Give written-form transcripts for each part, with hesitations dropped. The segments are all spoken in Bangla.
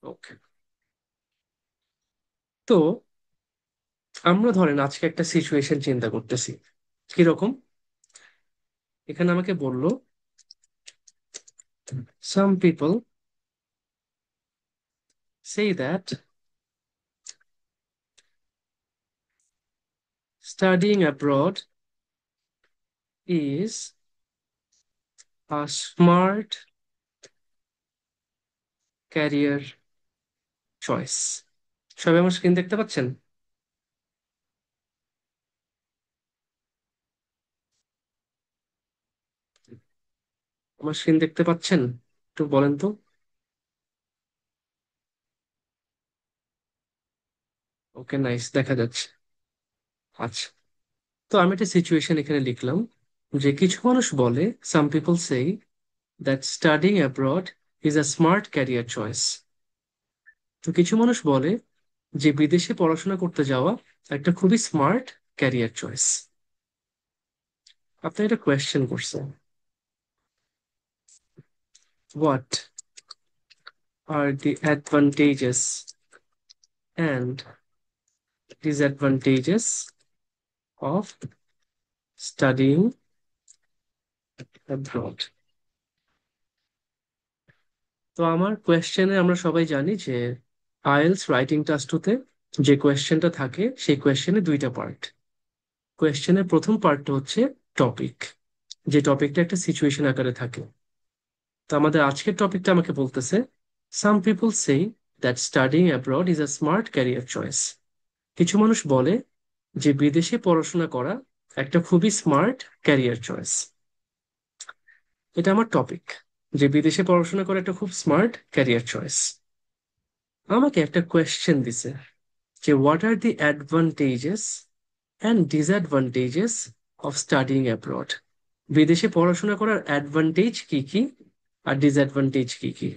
ওকে। তো আমরা ধরেন আজকে একটা সিচুয়েশন চিন্তা করতেছি। কিরকম? এখানে আমাকে বললো, some people say that studying abroad is a smart career choice. সবাই আমার স্ক্রিন দেখতে পাচ্ছেন? আমার স্ক্রিন দেখতে পাচ্ছেন? একটু বলেন তো। ওকে, নাইস, দেখা যাচ্ছে। আচ্ছা, তো আমি একটা সিচুয়েশন এখানে লিখলাম যে কিছু মানুষ বলে, সাম people say that studying abroad is a smart career choice. তো কিছু মানুষ বলে যে বিদেশে পড়াশোনা করতে যাওয়া একটা খুবই স্মার্ট ক্যারিয়ার চয়েস। আপনি এটা কোয়েশ্চেন করছেন, what are the advantages and disadvantages of studying abroad. তো আমার কোয়েশ্চেনে আমরা সবাই জানি যে আইএলস রাইটিং টাস্ক টুতে যে কোয়েশ্চেনটা থাকে সেই কোয়েশ্চেনে দুইটা পার্ট। কোয়েশ্চেনের প্রথম পার্টটা হচ্ছে টপিক, যে টপিকটা একটা সিচুয়েশন আকারে থাকে। তো আমাদের আজকের টপিকটা আমাকে বলতেছে, সাম people say that studying abroad is a smart career choice. কিছু মানুষ বলে যে বিদেশে পড়াশোনা করা একটা খুবই স্মার্ট ক্যারিয়ার চয়েস। এটা আমার টপিক, যে বিদেশে পড়াশোনা করা একটা খুব স্মার্ট ক্যারিয়ার চয়েস। আমাকে একটা কোয়েশ্চেন দিছে যে what are the advantages and disadvantages of studying abroad. বিদেশে পড়াশোনা করার অ্যাডভান্টেজ কি কি আর ডিসঅ্যাডভান্টেজ কি কি।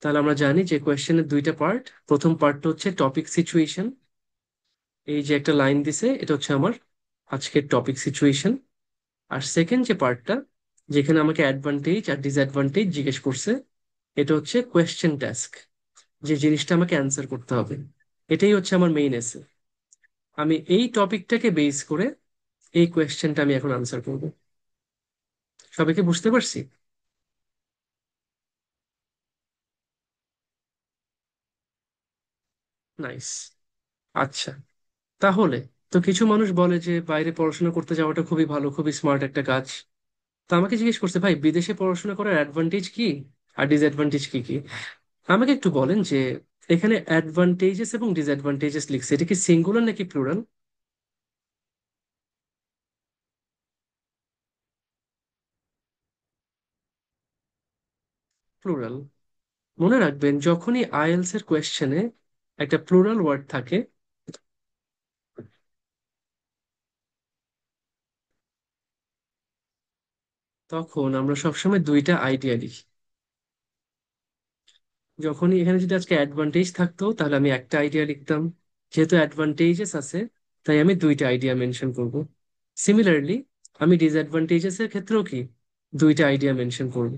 তাহলে আমরা জানি যে কোয়েশ্চেনের দুইটা পার্ট। প্রথম পার্টটা হচ্ছে টপিক সিচুয়েশন। এই যে একটা লাইন দিছে, এটা হচ্ছে আমার আজকের টপিক সিচুয়েশন। আর সেকেন্ড যে পার্টটা, যেখানে আমাকে অ্যাডভান্টেজ আর ডিসঅ্যাডভান্টেজ জিজ্ঞেস করছে, এটা হচ্ছে কোয়েশ্চেন টাস্ক, যে জিনিসটা আমাকে অ্যান্সার করতে হবে। এটাই হচ্ছে আমার মেইন এসে। আমি এই টপিকটাকে বেস করে এই কোয়েশ্চেনটা আমি এখন আনসার করব। সবাইকে বুঝতে পারছি? নাইস। আচ্ছা, তাহলে তো কিছু মানুষ বলে যে বাইরে পড়াশোনা করতে যাওয়াটা খুবই ভালো, খুবই স্মার্ট একটা কাজ। তো আমাকে জিজ্ঞেস করছে, ভাই বিদেশে পড়াশোনা করার অ্যাডভান্টেজ কি আর ডিসঅ্যাডভান্টেজ কি কি। আমাকে একটু বলেন যে এখানে অ্যাডভান্টেজেস এবং ডিসঅ্যাডভান্টেজেস লিখছে, এটা কি সিঙ্গুলার নাকি প্লুরাল? প্লুরাল। মনে রাখবেন, যখনই আইএলস এর কোয়েশ্চেনে একটা প্লুরাল ওয়ার্ড থাকে, তখন আমরা সবসময় দুইটা আইডিয়া লিখি। যখনই এখানে যদি আজকে অ্যাডভান্টেজ থাকতো তাহলে আমি একটা আইডিয়া লিখতাম। যেহেতু অ্যাডভান্টেজেস আছে, তাই আমি দুইটা আইডিয়া মেনশন করব। সিমিলারলি আমি ডিসঅ্যাডভান্টেজেস এর ক্ষেত্রেও কি দুইটা আইডিয়া মেনশন করব।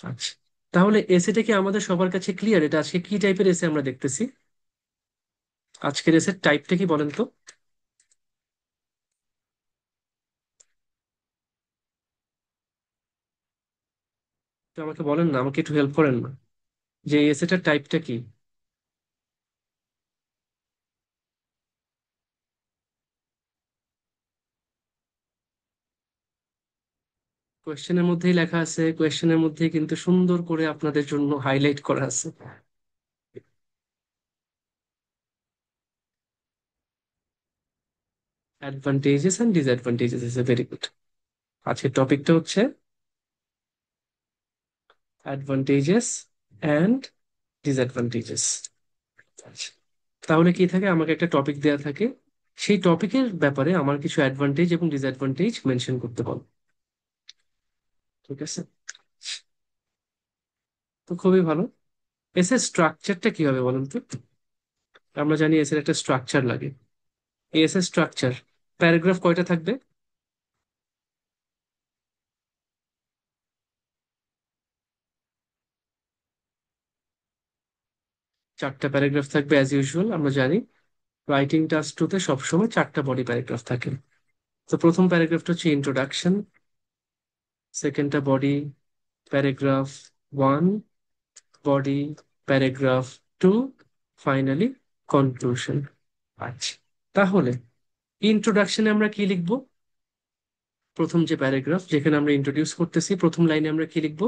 আচ্ছা, তাহলে এসেটা কি আমাদের সবার কাছে ক্লিয়ার? এটা আজকে কি টাইপের এসে আমরা দেখতেছি? আজকের এসের টাইপটা কি বলেন তো? তো আমাকে বলেন না, আমাকে একটু হেল্প করেন না, যে এসেটার টাইপটা কি। কোয়েশ্চেনের মধ্যেই লেখা আছে, কোয়েশ্চেনের মধ্যেই কিন্তু সুন্দর করে আপনাদের জন্য হাইলাইট করা আছে। Advantages and disadvantages is a very good. আজকের টপিকটা হচ্ছে অ্যাডভান্টেজেস অ্যান্ড ডিসঅ্যাডভান্টেজেস। আচ্ছা, তাহলে কি থাকে, আমাকে একটা টপিক দেয়া থাকে, সেই টপিকের ব্যাপারে আমার কিছু অ্যাডভান্টেজ এবং ডিসঅ্যাডভান্টেজ মেনশন করতে বল। ঠিক আছে, তো খুবই ভালো। এসে স্ট্রাকচারটা কি হবে বলুন তো? আমরা জানি এসের একটা স্ট্রাকচার লাগে। এই এসের স্ট্রাকচার, প্যারাগ্রাফ কয়টা থাকবে? চারটা প্যারাগ্রাফ থাকবে অ্যাজ ইউজুয়াল, আমরা জানি রাইটিং টাস্ক টুতে সবসময় চারটা বডি প্যারাগ্রাফ থাকে। তো প্রথম প্যারাগ্রাফটা হচ্ছে ইন্ট্রোডাকশন, সেকেন্ডটা body paragraph one, body paragraph two, finally conclusion. আচ্ছা, তাহলে ইন্ট্রোডাকশনে আমরা কি লিখবো? প্রথম যে প্যারাগ্রাফ যেখানে আমরা ইন্ট্রোডিউস করতেছি, প্রথম লাইনে আমরা কি লিখবো?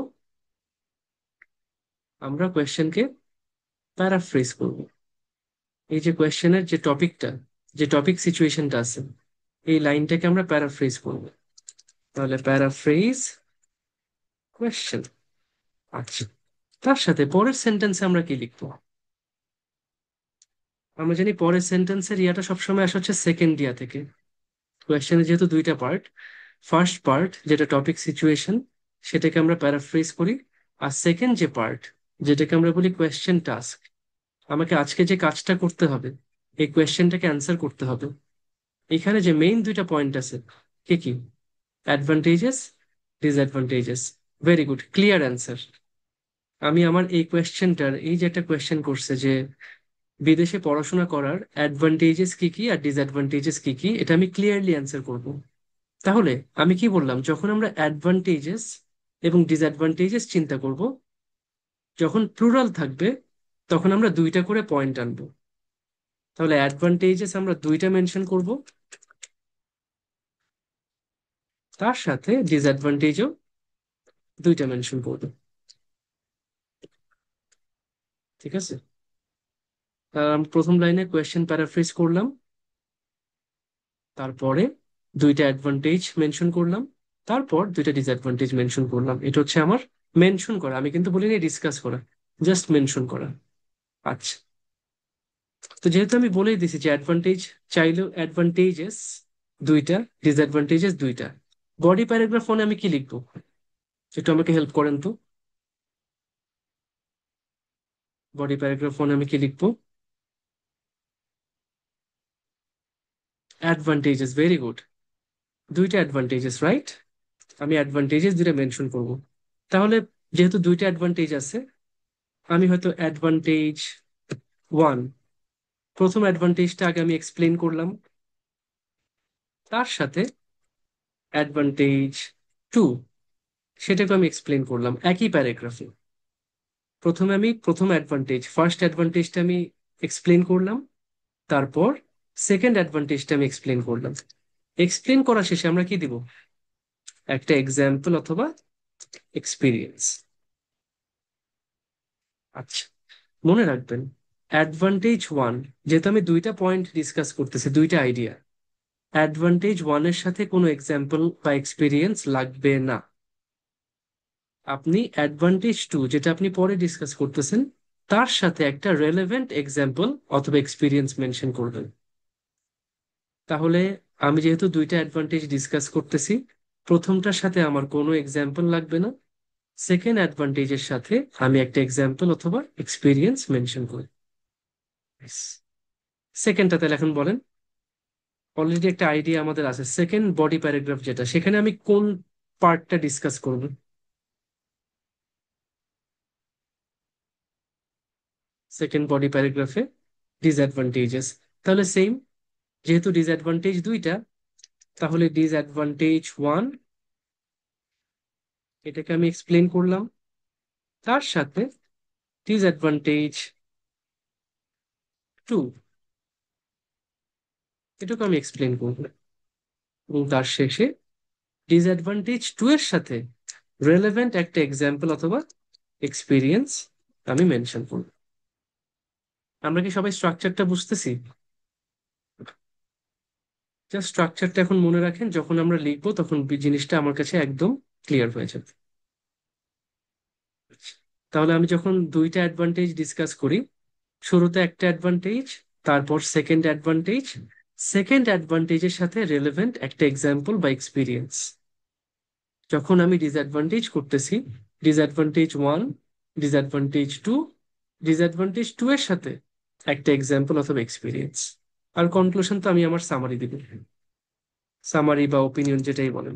আমরা কোয়েশ্চেনকে প্যারাফ্রেজ করব। এই যে কোয়েশ্চেনের যে টপিকটা, যে টপিক সিচুয়েশনটা আছে, এই লাইনটাকে আমরা প্যারাফ্রেজ করব। তাহলে প্যারাফ্রেজ কোয়েশ্চেন। আচ্ছা, তার সাথে পরের সেন্টেন্সে আমরা কি লিখবো? আমরা জানি পরের সেন্টেন্সের ইয়াটা সবসময় আসা হচ্ছে সেকেন্ড ইয়া থেকে। কোয়েশ্চেনের যেহেতু দুইটা পার্ট, ফার্স্ট পার্ট যেটা টপিক সিচুয়েশন, সেটাকে আমরা প্যারাফ্রেজ করি। আর সেকেন্ড যে পার্ট, যেটাকে আমরা বলি কোয়েশ্চেন টাস্ক, আমাকে আজকে যে কাজটা করতে হবে, এই কোয়েশ্চেনটাকে অ্যান্সার করতে হবে। এখানে যে মেইন দুইটা পয়েন্ট আছে, কি কি? Advantages, disadvantages. Very good, clear answer. আমি আমার এই কোয়েশ্চেনটার, এই যে একটা কোয়েশ্চেন করছে যে বিদেশে পড়াশোনা করার অ্যাডভান্টেজেস কি কি আর ডিসঅ্যাডভান্টেজেস কি কি, এটা আমি ক্লিয়ারলি অ্যান্সার করব। তাহলে আমি কি বললাম, যখন আমরা অ্যাডভান্টেজেস এবং ডিসঅ্যাডভান্টেজেস চিন্তা করব, যখন প্লুরাল থাকবে তখন আমরা দুইটা করে পয়েন্ট আনবো। তাহলে অ্যাডভান্টেজেস আমরা দুইটা মেনশন করব, তার সাথে ডিসঅ্যাডভান্টেজও দুইটা মেনশন করব। ঠিক আছে? আমি প্রথম লাইনে কোয়েশ্চেন প্যারাফ্রেজ করলাম, তারপরে দুইটা অ্যাডভান্টেজ মেনশন করলাম, তারপর দুইটা ডিসঅ্যাডভান্টেজ মেনশন করলাম। এটা হচ্ছে আমার মেনশন করা, আমি কিন্তু বলিনি ডিসকাস করা, জাস্ট মেনশন করা। আচ্ছা, তো যেহেতু আমি বলেই দিছি যে অ্যাডভান্টেজ চাইলেও অ্যাডভান্টেজেস দুইটা, ডিসঅ্যাডভান্টেজেস দুইটা, বডি প্যারাগ্রাফ ফোনে আমি কি লিখবো? একটু আমাকে হেল্প করেন তো। বডি প্যারাগ্রাফ ফোনে আমি কি লিখবো? Advantages, very good. দুইটা অ্যাডভান্টেজেস, রাইট? আমি অ্যাডভান্টেজেস দুইটা মেনশন করব। তাহলে যেহেতু দুইটা অ্যাডভান্টেজ আছে, আমি হয়তো অ্যাডভান্টেজ ওয়ান, প্রথম অ্যাডভান্টেজটা আগে আমি এক্সপ্লেন করলাম, তার সাথে অ্যাডভান্টেজ টু, সেটাকে আমি এক্সপ্লেন করলাম একই প্যারাগ্রাফে। প্রথমে আমি প্রথম অ্যাডভান্টেজ, ফার্স্ট অ্যাডভান্টেজটা আমি এক্সপ্লেন করলাম, তারপর সেকেন্ড অ্যাডভান্টেজটা আমি এক্সপ্লেন করলাম। এক্সপ্লেন করা শেষে আমরা কি দিব? একটা এক্সাম্পল অথবা এক্সপিরিয়েন্স। আচ্ছা, মনে রাখবেন, অ্যাডভান্টেজ ওয়ান, যেহেতু আমি দুইটা পয়েন্ট ডিসকাস করতেছি, দুইটা আইডিয়া, অ্যাডভান্টেজ ওয়ানের সাথে কোনো এক্সাম্পল বা এক্সপিরিয়েন্স লাগবে না। আপনি অ্যাডভান্টেজ টু, যেটা আপনি পরে ডিসকাস করতেছেন, তার সাথে একটা রেলেভেন্ট এক্সাম্পল অথবা এক্সপিরিয়েন্স মেনশন করবেন। তাহলে আমি যেহেতু দুইটা অ্যাডভান্টেজ ডিসকাস করতেছি, প্রথমটার সাথে আমার কোনো এক্সাম্পল লাগবে না, সেকেন্ড অ্যাডভান্টেজের সাথে আমি একটা এক্সাম্পল অথবা এক্সপিরিয়েন্স মেনশন করি। সেকেন্ডটা তাহলে এখন বলেন। অলরেডি একটা আইডিয়া আমাদের আছে, সেকেন্ড বডি প্যারাগ্রাফ যেটা, সেখানে আমি কোন পার্টটা ডিসকাস করব? সেকেন্ড বডি প্যারাগ্রাফে ডিসঅ্যাডভান্টেজেস। তাহলে সেম, যেহেতু ডিসঅ্যাডভান্টেজ দুইটা, তাহলে ডিসঅ্যাডভান্টেজ ওয়ান, এটাকে আমি এক্সপ্লেন করলাম, তার সাথে ডিসঅ্যাডভান্টেজ টু, এটাকে আমি এক্সপ্লেন করবো, এবং তার শেষে ডিসঅ্যাডভান্টেজ টু এর সাথে রেলেভেন্ট একটা এক্সাম্পল অথবা এক্সপিরিয়েন্স আমি মেনশন করব। আমরা কি সবাই স্ট্রাকচারটা বুঝতেছি? জাস্ট স্ট্রাকচারটা এখন মনে রাখেন, যখন আমরা লিখবো তখন জিনিসটা আমার কাছে একদম ক্লিয়ার হয়ে যাবে। তাহলে আমি যখন দুইটা অ্যাডভান্টেজ ডিসকাস করি, শুরুতে একটা অ্যাডভান্টেজ, তারপর সেকেন্ড অ্যাডভান্টেজ, সেকেন্ড অ্যাডভান্টেজের সাথে রেলেভেন্ট একটা এক্সাম্পল বা এক্সপিরিয়েন্স। যখন আমি ডিসঅ্যাডভান্টেজ করতেছি, disadvantage one, disadvantage two, disadvantage two এর সাথে একটা এক্সাম্পল অথবা এক্সপিরিয়েন্স। আর কনক্লুশন তো আমি আমার সামারি দিব, সামারি বা ওপিনিয়ন যেটাই বলেন,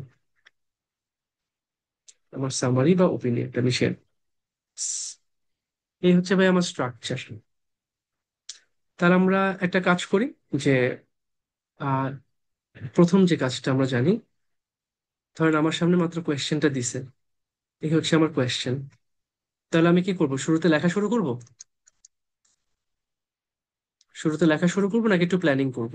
আমার সামারি বা ওপিনিয়নটা আমি শেয়ার। এই হচ্ছে ভাই আমার স্ট্রাকচার। তাহলে আমরা একটা কাজ করি যে আহ, প্রথম যে কাজটা আমরা জানি, ধরেন আমার সামনে মাত্র কোয়েশ্চেনটা দিছে, এই হচ্ছে আমার কোয়েশ্চেন। তাহলে আমি কি করব, শুরুতে লেখা শুরু করব? শুরুতে লেখা শুরু করবো নাকি একটু প্ল্যানিং করব?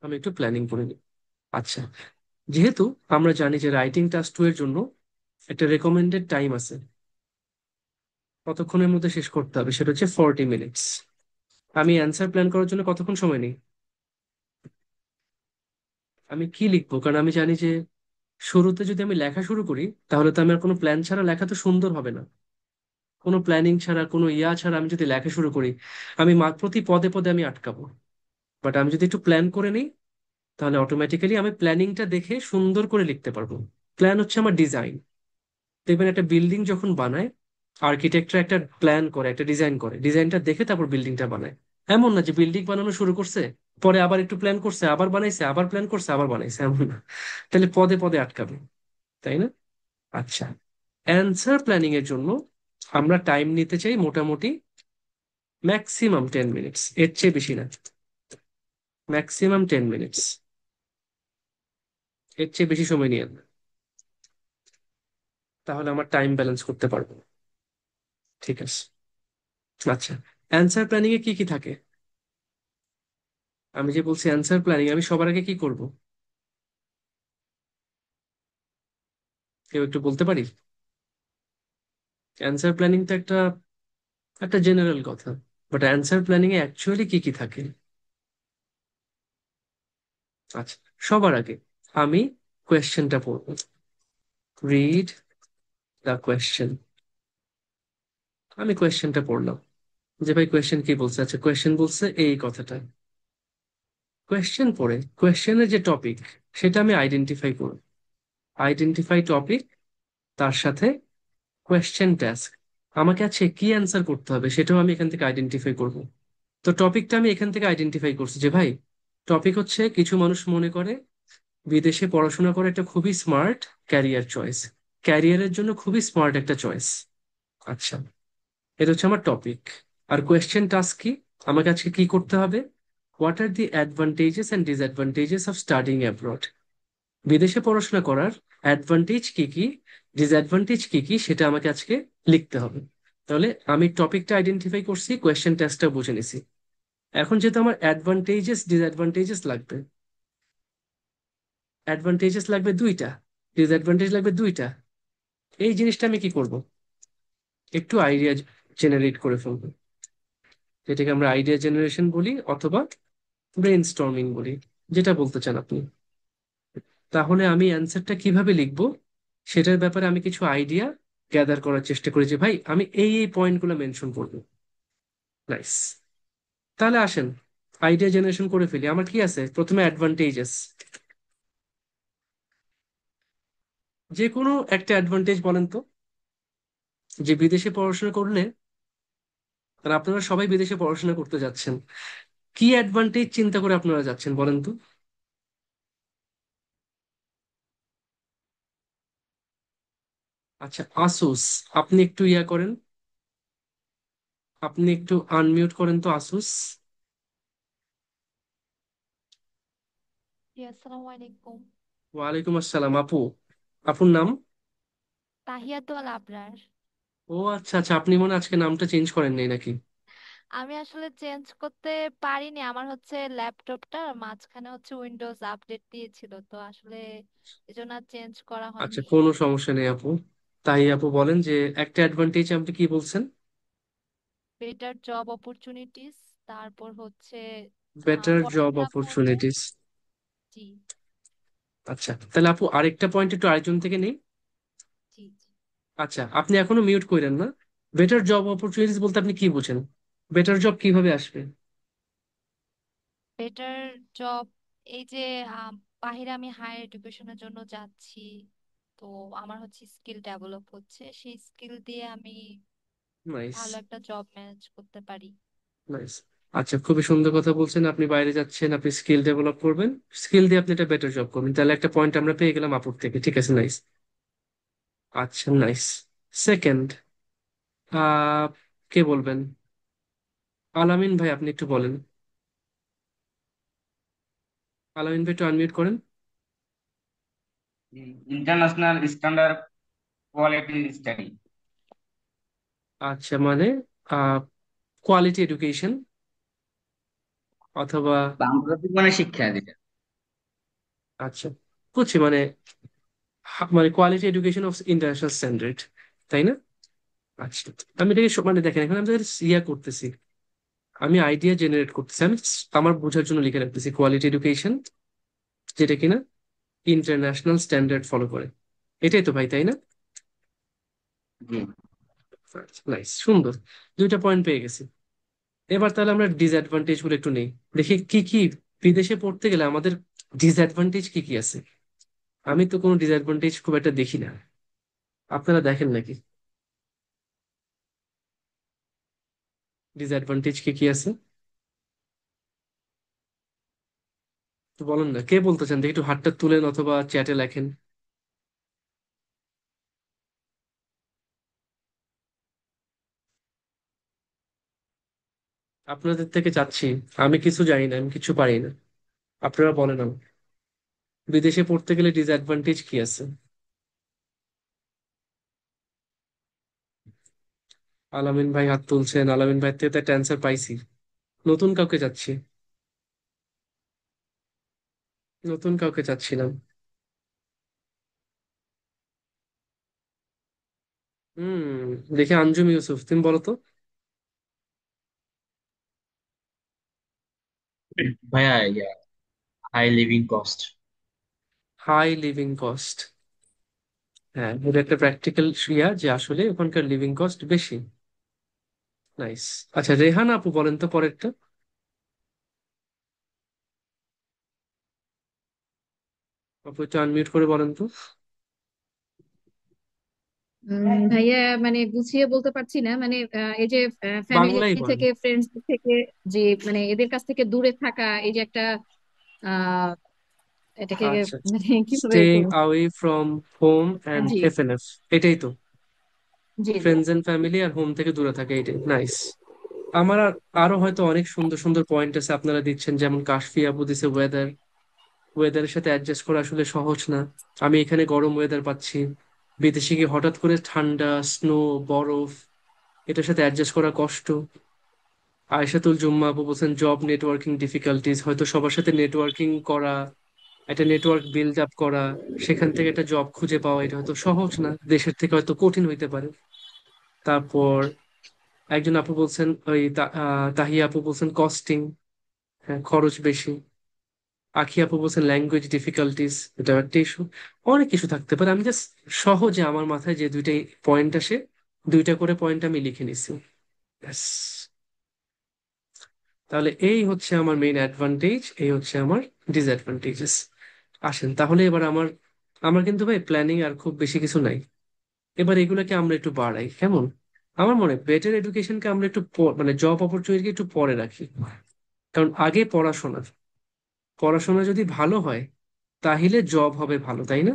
আমি একটু প্ল্যানিং করে নিই। আচ্ছা, যেহেতু আমরা জানি যে রাইটিং টাস্ক 2 এর জন্য একটা রেকমেন্ডেড টাইম আছে, কতক্ষণের মধ্যে শেষ করতে হবে, সেটা হচ্ছে 40 মিনিটস। আমি অ্যান্সার প্ল্যান করার জন্য কতক্ষণ সময় নিই? আমি কি লিখবো, কারণ আমি জানি যে শুরুতে যদি আমি লেখা শুরু করি, তাহলে তো আমি আর কোনো প্ল্যান ছাড়া লেখা তো সুন্দর হবে না। কোনো প্ল্যানিং ছাড়া, কোনো ছাড়া আমি যদি লেখা শুরু করি, আমি প্রতি পদে পদে আমি আটকাবো। বাট আমি যদি একটু প্ল্যান করে নিই, তাহলে অটোমেটিক্যালি আমি প্ল্যানিংটা দেখে সুন্দর করে লিখতে পারবো। প্ল্যান হচ্ছে আমার ডিজাইন। দেখবেন একটা বিল্ডিং যখন বানায়, আর্কিটেক্টরা একটা প্ল্যান করে, একটা ডিজাইন করে, ডিজাইনটা দেখে তারপর বিল্ডিংটা বানায়। এমন না যে বিল্ডিং বানানো শুরু করছে, পরে আবার একটু প্ল্যান করছে, আবার বানাইছে, আবার প্ল্যান করছে, আবার বানাইছে, এমন না। তাহলে পদে পদে আটকাবে, তাই না? আচ্ছা, অ্যান্সার প্ল্যানিং এর জন্য আমরা টাইম নিতে চাই মোটামুটি ম্যাক্সিমাম 10 মিনিটস, এর চেয়ে বেশি না। ম্যাক্সিমাম 10 মিনিটস, এর চেয়ে বেশি সময় নিয়ে না। তাহলে আমার টাইম ব্যালেন্স করতে পারবো। ঠিক আছে। আচ্ছা, অ্যান্সার প্ল্যানিং এ কি কি থাকে? আমি যে বলছি অ্যান্সার প্ল্যানিং, আমি সবার আগে কি করব? কেউ একটু বলতে পারি? অ্যান্সার প্ল্যানিং তো একটা একটা জেনারেল কথা, but answer planning A actually কি কি থাকে? আচ্ছা, সবার আগে আমি কোয়েশ্চেনটা পড়বো। Read the question. আমি কোয়েশ্চেনটা পড়লাম যে ভাই কোয়েশ্চেন কি বলছে। আচ্ছা, কোয়েশ্চেন বলছে এই কথাটা। কোয়েশ্চেন পড়ে কোয়েশ্চেনের যে টপিক, সেটা আমি আইডেন্টিফাই করব। আইডেন্টিফাই টপিক, তার সাথে কোয়েশ্চেন টাস্ক। আমাকে আছে কি অ্যান্সার করতে হবে, সেটাও আমি এখান থেকে আইডেন্টিফাই করব। তো টপিকটা আমি এখান থেকে আইডেন্টিফাই করছি যে ভাই, টপিক হচ্ছে কিছু মানুষ মনে করে বিদেশে পড়াশোনা করে একটা খুবই স্মার্ট ক্যারিয়ার চয়েস, ক্যারিয়ারের জন্য খুবই স্মার্ট একটা চয়েস। আচ্ছা, এটা হচ্ছে আমার টপিক। আর কোয়েশ্চেন টাস্ক কি? আমাকে আজকে কি করতে হবে? What are the advantages and disadvantages of studying abroad. বিদেশে পড়াশোনা করার অ্যাডভান্টেজ কি কি, ডিসঅ্যাডভান্টেজ কি কি, সেটা আমাকে আজকে লিখতে হবে। তাহলে আমি টপিকটা আইডেন্টিফাই করছি, কোয়েশ্চেন টেস্টটা বুঝে নিছি। এখন যেহেতু আমার অ্যাডভান্টেজেস ডিসঅ্যাডভান্টেজেস লাগবে, অ্যাডভান্টেজেস লাগবে দুইটা, ডিসঅ্যাডভান্টেজ লাগবে দুইটা। এই জিনিসটা আমি কি করব? একটু আইডিয়া জেনারেট করে ফেলবো, যেটাকে আমরা আইডিয়া জেনারেশন বলি অথবা ব্রেন স্টর্মিং বলি, যেটা বলতে চান আপনি। তাহলে আমি অ্যান্সারটা কিভাবে লিখবো, সেটার ব্যাপারে আমি কিছু আইডিয়া গ্যাদার করার চেষ্টা করি যে ভাই আমি এই এই পয়েন্টগুলো মেনশন করবো। নাইস। তাহলে আসেন আইডিয়া জেনারেশন করে ফেলি। আমার কি আছে প্রথমে? অ্যাডভান্টেজেস। যে কোনো একটা অ্যাডভান্টেজ বলেন তো, যে বিদেশে পড়াশোনা করলে, আর আপনারা সবাই বিদেশে পড়াশোনা করতে যাচ্ছেন, কি অ্যাডভান্টেজ চিন্তা করে আপনারা যাচ্ছেন বলেন তো? আচ্ছা, আসুস। আপনি একটু করেন, আপনি একটু আনমিউট করেন তো আসুস। জি, আসসালামু আলাইকুম। ওয়ালাইকুম আসসালাম। আপু, আপুর নাম? তাহিয়াতুল আবরার। ও আচ্ছা আচ্ছা, আপনি মনে হয় আজকে নামটা চেঞ্জ করেন নাই নাকি? আমি আসলে চেঞ্জ করতে পারিনি, আমার হচ্ছে ল্যাপটপটা মাঝখানে হচ্ছে উইন্ডোজ আপডেট দিয়েছিল, তো আসলে এজন্য চেঞ্জ করা আচ্ছা, হয়নি। কোনো সমস্যা নেই আপু। তাই আপু বলেন যে একটা অ্যাডভান্টেজ আপনি কি বলছেন? বেটার জব অপরচুনিটিস, তারপর হচ্ছে বেটার জব পড়াশোনা করলে। অপরচুনিটিস। জি। আচ্ছা, তাহলে আপু আরেকটা পয়েন্ট একটু আরেকজন থেকে নেই। জি জি। আচ্ছা, আপনি এখনো মিউট করেন না। বেটার জব অপরচুনিটিস বলতে আপনি কি বুঝেন? বেটার জব কিভাবে আসবে? বেটার জব, এই যে আম, বাহিরে আমি হায়ার এডুকেশনের জন্য যাচ্ছি, তো আমার হচ্ছে স্কিল ডেভেলপ হচ্ছে, সেই স্কিল দিয়ে আমি নাইস, ভালো একটা জব ম্যানেজ করতে পারি। নাইস। আচ্ছা, খুবই সুন্দর কথা বলছেন। আপনি বাইরে যাচ্ছেন, আপনি স্কিল ডেভেলপ করবেন, স্কিল দিয়ে আপনি একটা বেটার জব করবেন, তাহলে একটা পয়েন্ট আমরা পেয়ে গেলাম আপুর থেকে। ঠিক আছে, নাইস। আচ্ছা, নাইস। সেকেন্ড, কে বলবেন? আলামিন ভাই, আপনি একটু বলেন। আলামিন ভাই একটু আনমিউট করেন। International standard quality study. আচ্ছা, মানে কোয়ালিটি এডুকেশন, অথবা আন্তর্জাতিক মানে শিক্ষা যেটা। আচ্ছা, বুঝছি, মানে মানে quality education of international standard, তাই না? আচ্ছা, আমি এটাকে মানে দেখেন, এখন আমি তাদের ইয়া করতেছি, আমি আইডিয়া জেনারেট করতেছি, আমি আমার বোঝার জন্য লিখে রাখতেছি কোয়ালিটি এডুকেশন, যেটা কিনা ইন্টারন্যাশনাল স্ট্যান্ডার্ড ফলো করে। এটাই তো ভাই, তাই না? জি। নাইস, সুন্দর, দুইটা পয়েন্ট পেয়ে গেছি। এবার তাহলে আমরা ডিসঅ্যাডভান্টেজ গুলো একটু নেই, দেখি কি কি বিদেশে পড়তে গেলে আমাদের ডিসঅ্যাডভান্টেজ কি কি আছে। আমি তো কোনো ডিসঅ্যাডভান্টেজ খুব একটা দেখি না, আপনারা দেখেন নাকি ডিসঅ্যাডভান্টেজ কি কি আছে? তো বলেন না, কে বলতে চান, দেখি একটু হাতটা তুলেন অথবা চ্যাটে লেখেন। আপনাদের থেকে চাচ্ছি, আমি কিছু জানি না, আমি কিছু পারি না, আপনারা বলেন আমাকে, বিদেশে পড়তে গেলে ডিসঅ্যাডভান্টেজ কি আছে? আলামিন ভাই হাত তুলছেন, আলামিন ভাই থেকে তো একটা অ্যান্সার পাইছি। নতুন কাউকে চাচ্ছি, নতুন কাউকে চাচ্ছিলাম। হুম, দেখি আঞ্জুম ইউসুফ, তুমি বলো তো। ভাইয়া yeah high living cost. High living cost, হ্যাঁ, এটা একটা প্র্যাকটিক্যাল ইয়া যে আসলে ওখানকার লিভিং কস্ট বেশি। নাইস। আচ্ছা, রেহান আপু বলেন তো পরেরটা। আপু একটু আনমিউট করে বলেন তো। ভাইয়া মানে গুছিয়ে বলতে পারছি না, মানে এই যে ফ্যামিলি বাংলায় বলেন। থেকে, ফ্রেন্ডস থেকে, যে মানে এদের কাছ থেকে দূরে থাকা, এই যে একটা আহ এটাকে আচ্ছা, মানে কিভাবে staying away from home and জি এফএনএফ, এটাই তো, জি জি। ফ্রেন্ডস এন্ড ফ্যামিলি আর হোম থেকে দূরে থাকে, এটাই। নাইস। আমার আরো হয়তো অনেক সুন্দর সুন্দর পয়েন্ট আছে আপনারা দিচ্ছেন, যেমন কাশফি আপু দিছে ওয়েদার, ওয়েদারের সাথে অ্যাডজাস্ট করা আসলে সহজ না। আমি এখানে গরম ওয়েদার পাচ্ছি, বিদেশে গিয়ে হঠাৎ করে ঠান্ডা, স্নো, বরফ, এটার সাথে অ্যাডজাস্ট করা কষ্ট। আয়েশাতুল জুম্মা আপু বলছেন জব নেটওয়ার্কিং ডিফিকাল্টিজ, হয়তো সবার সাথে নেটওয়ার্কিং করা, একটা নেটওয়ার্ক বিল্ড আপ করা, সেখান থেকে একটা জব খুঁজে পাওয়া, এটা হয়তো সহজ না, দেশের থেকে হয়তো কঠিন হইতে পারে। তারপর একজন আপু বলছেন, ওই তাহিয়া আপু বলছেন কস্টিং, হ্যাঁ খরচ বেশি। আখি আপু বলছেন ল্যাঙ্গুয়েজ ডিফিকাল্টিস, এটা একটা ইস্যু। অনেক কিছু থাকতে পারে, আমি জাস্ট সহজে আমার মাথায় যে দুইটাই পয়েন্ট আসে, দুইটা করে পয়েন্ট আমি লিখে নিছি। ব্যাস। তাহলে এই হচ্ছে আমার মেইন অ্যাডভান্টেজ, এই হচ্ছে আমার ডিসঅ্যাডভান্টেজেস। আসেন তাহলে এবার আমার, আমার কিন্তু ভাই প্ল্যানিং আর খুব বেশি কিছু নাই। এবার এগুলোকে আমরা একটু বাড়াই, কেমন? আমার মনে হয় বেটার এডুকেশনকে আমরা একটু মানে জব অপরচুনিটি একটু পরে রাখি, কারণ আগে পড়াশোনা, পড়াশোনা যদি ভালো হয় তাহলে জব হবে ভালো, তাই না?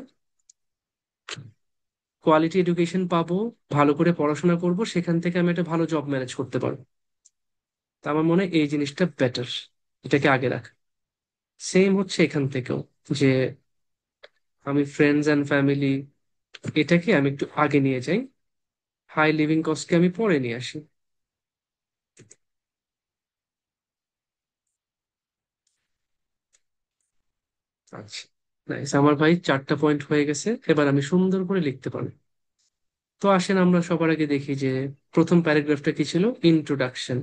কোয়ালিটি এডুকেশন পাবো, ভালো করে পড়াশোনা করব, সেখান থেকে আমি একটা ভালো জব ম্যানেজ করতে পারবো। তা আমার মনে হয় এই জিনিসটা বেটার, এটাকে আগে রাখা। সেম হচ্ছে এখান থেকেও, যে আমি ফ্রেন্ডস অ্যান্ড ফ্যামিলি, এটাকে আমি একটু আগে নিয়ে যাই, হাই লিভিং কস্টকে আমি পরে নিয়ে আসি। আচ্ছা, নাইস, আমার ভাই চারটা পয়েন্ট হয়ে গেছে, এবার আমি সুন্দর করে লিখতে পারি। তো আসেন আমরা সবার আগে দেখি যে প্রথম প্যারাগ্রাফটা কি ছিল, ইন্ট্রোডাকশন।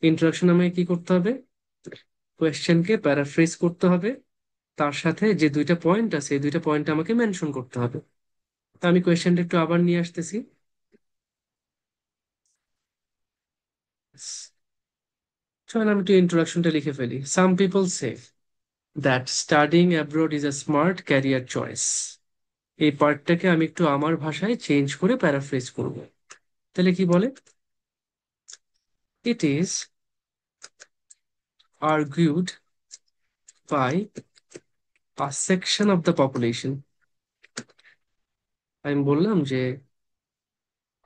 ইন্ট্রোডাকশন আমাকে কি করতে হবে? কোয়েশ্চেনকে প্যারাফ্রেজ করতে হবে, তার সাথে যে দুইটা পয়েন্ট আছে এই দুইটা পয়েন্ট আমাকে মেনশন করতে হবে। তা আমি কোয়েশ্চেনটা একটু আবার নিয়ে আসতেছি। চল আমি একটু ইন্ট্রোডাকশনটা লিখে ফেলি। সাম people say that studying abroad is a smart career choice. এই পার্টটাকে আমি একটু আমার ভাষায় চেঞ্জ করে প্যারাফ্রেজ করব। তাহলে কি বলে? It is argued by a section of the population। আমি বললাম যে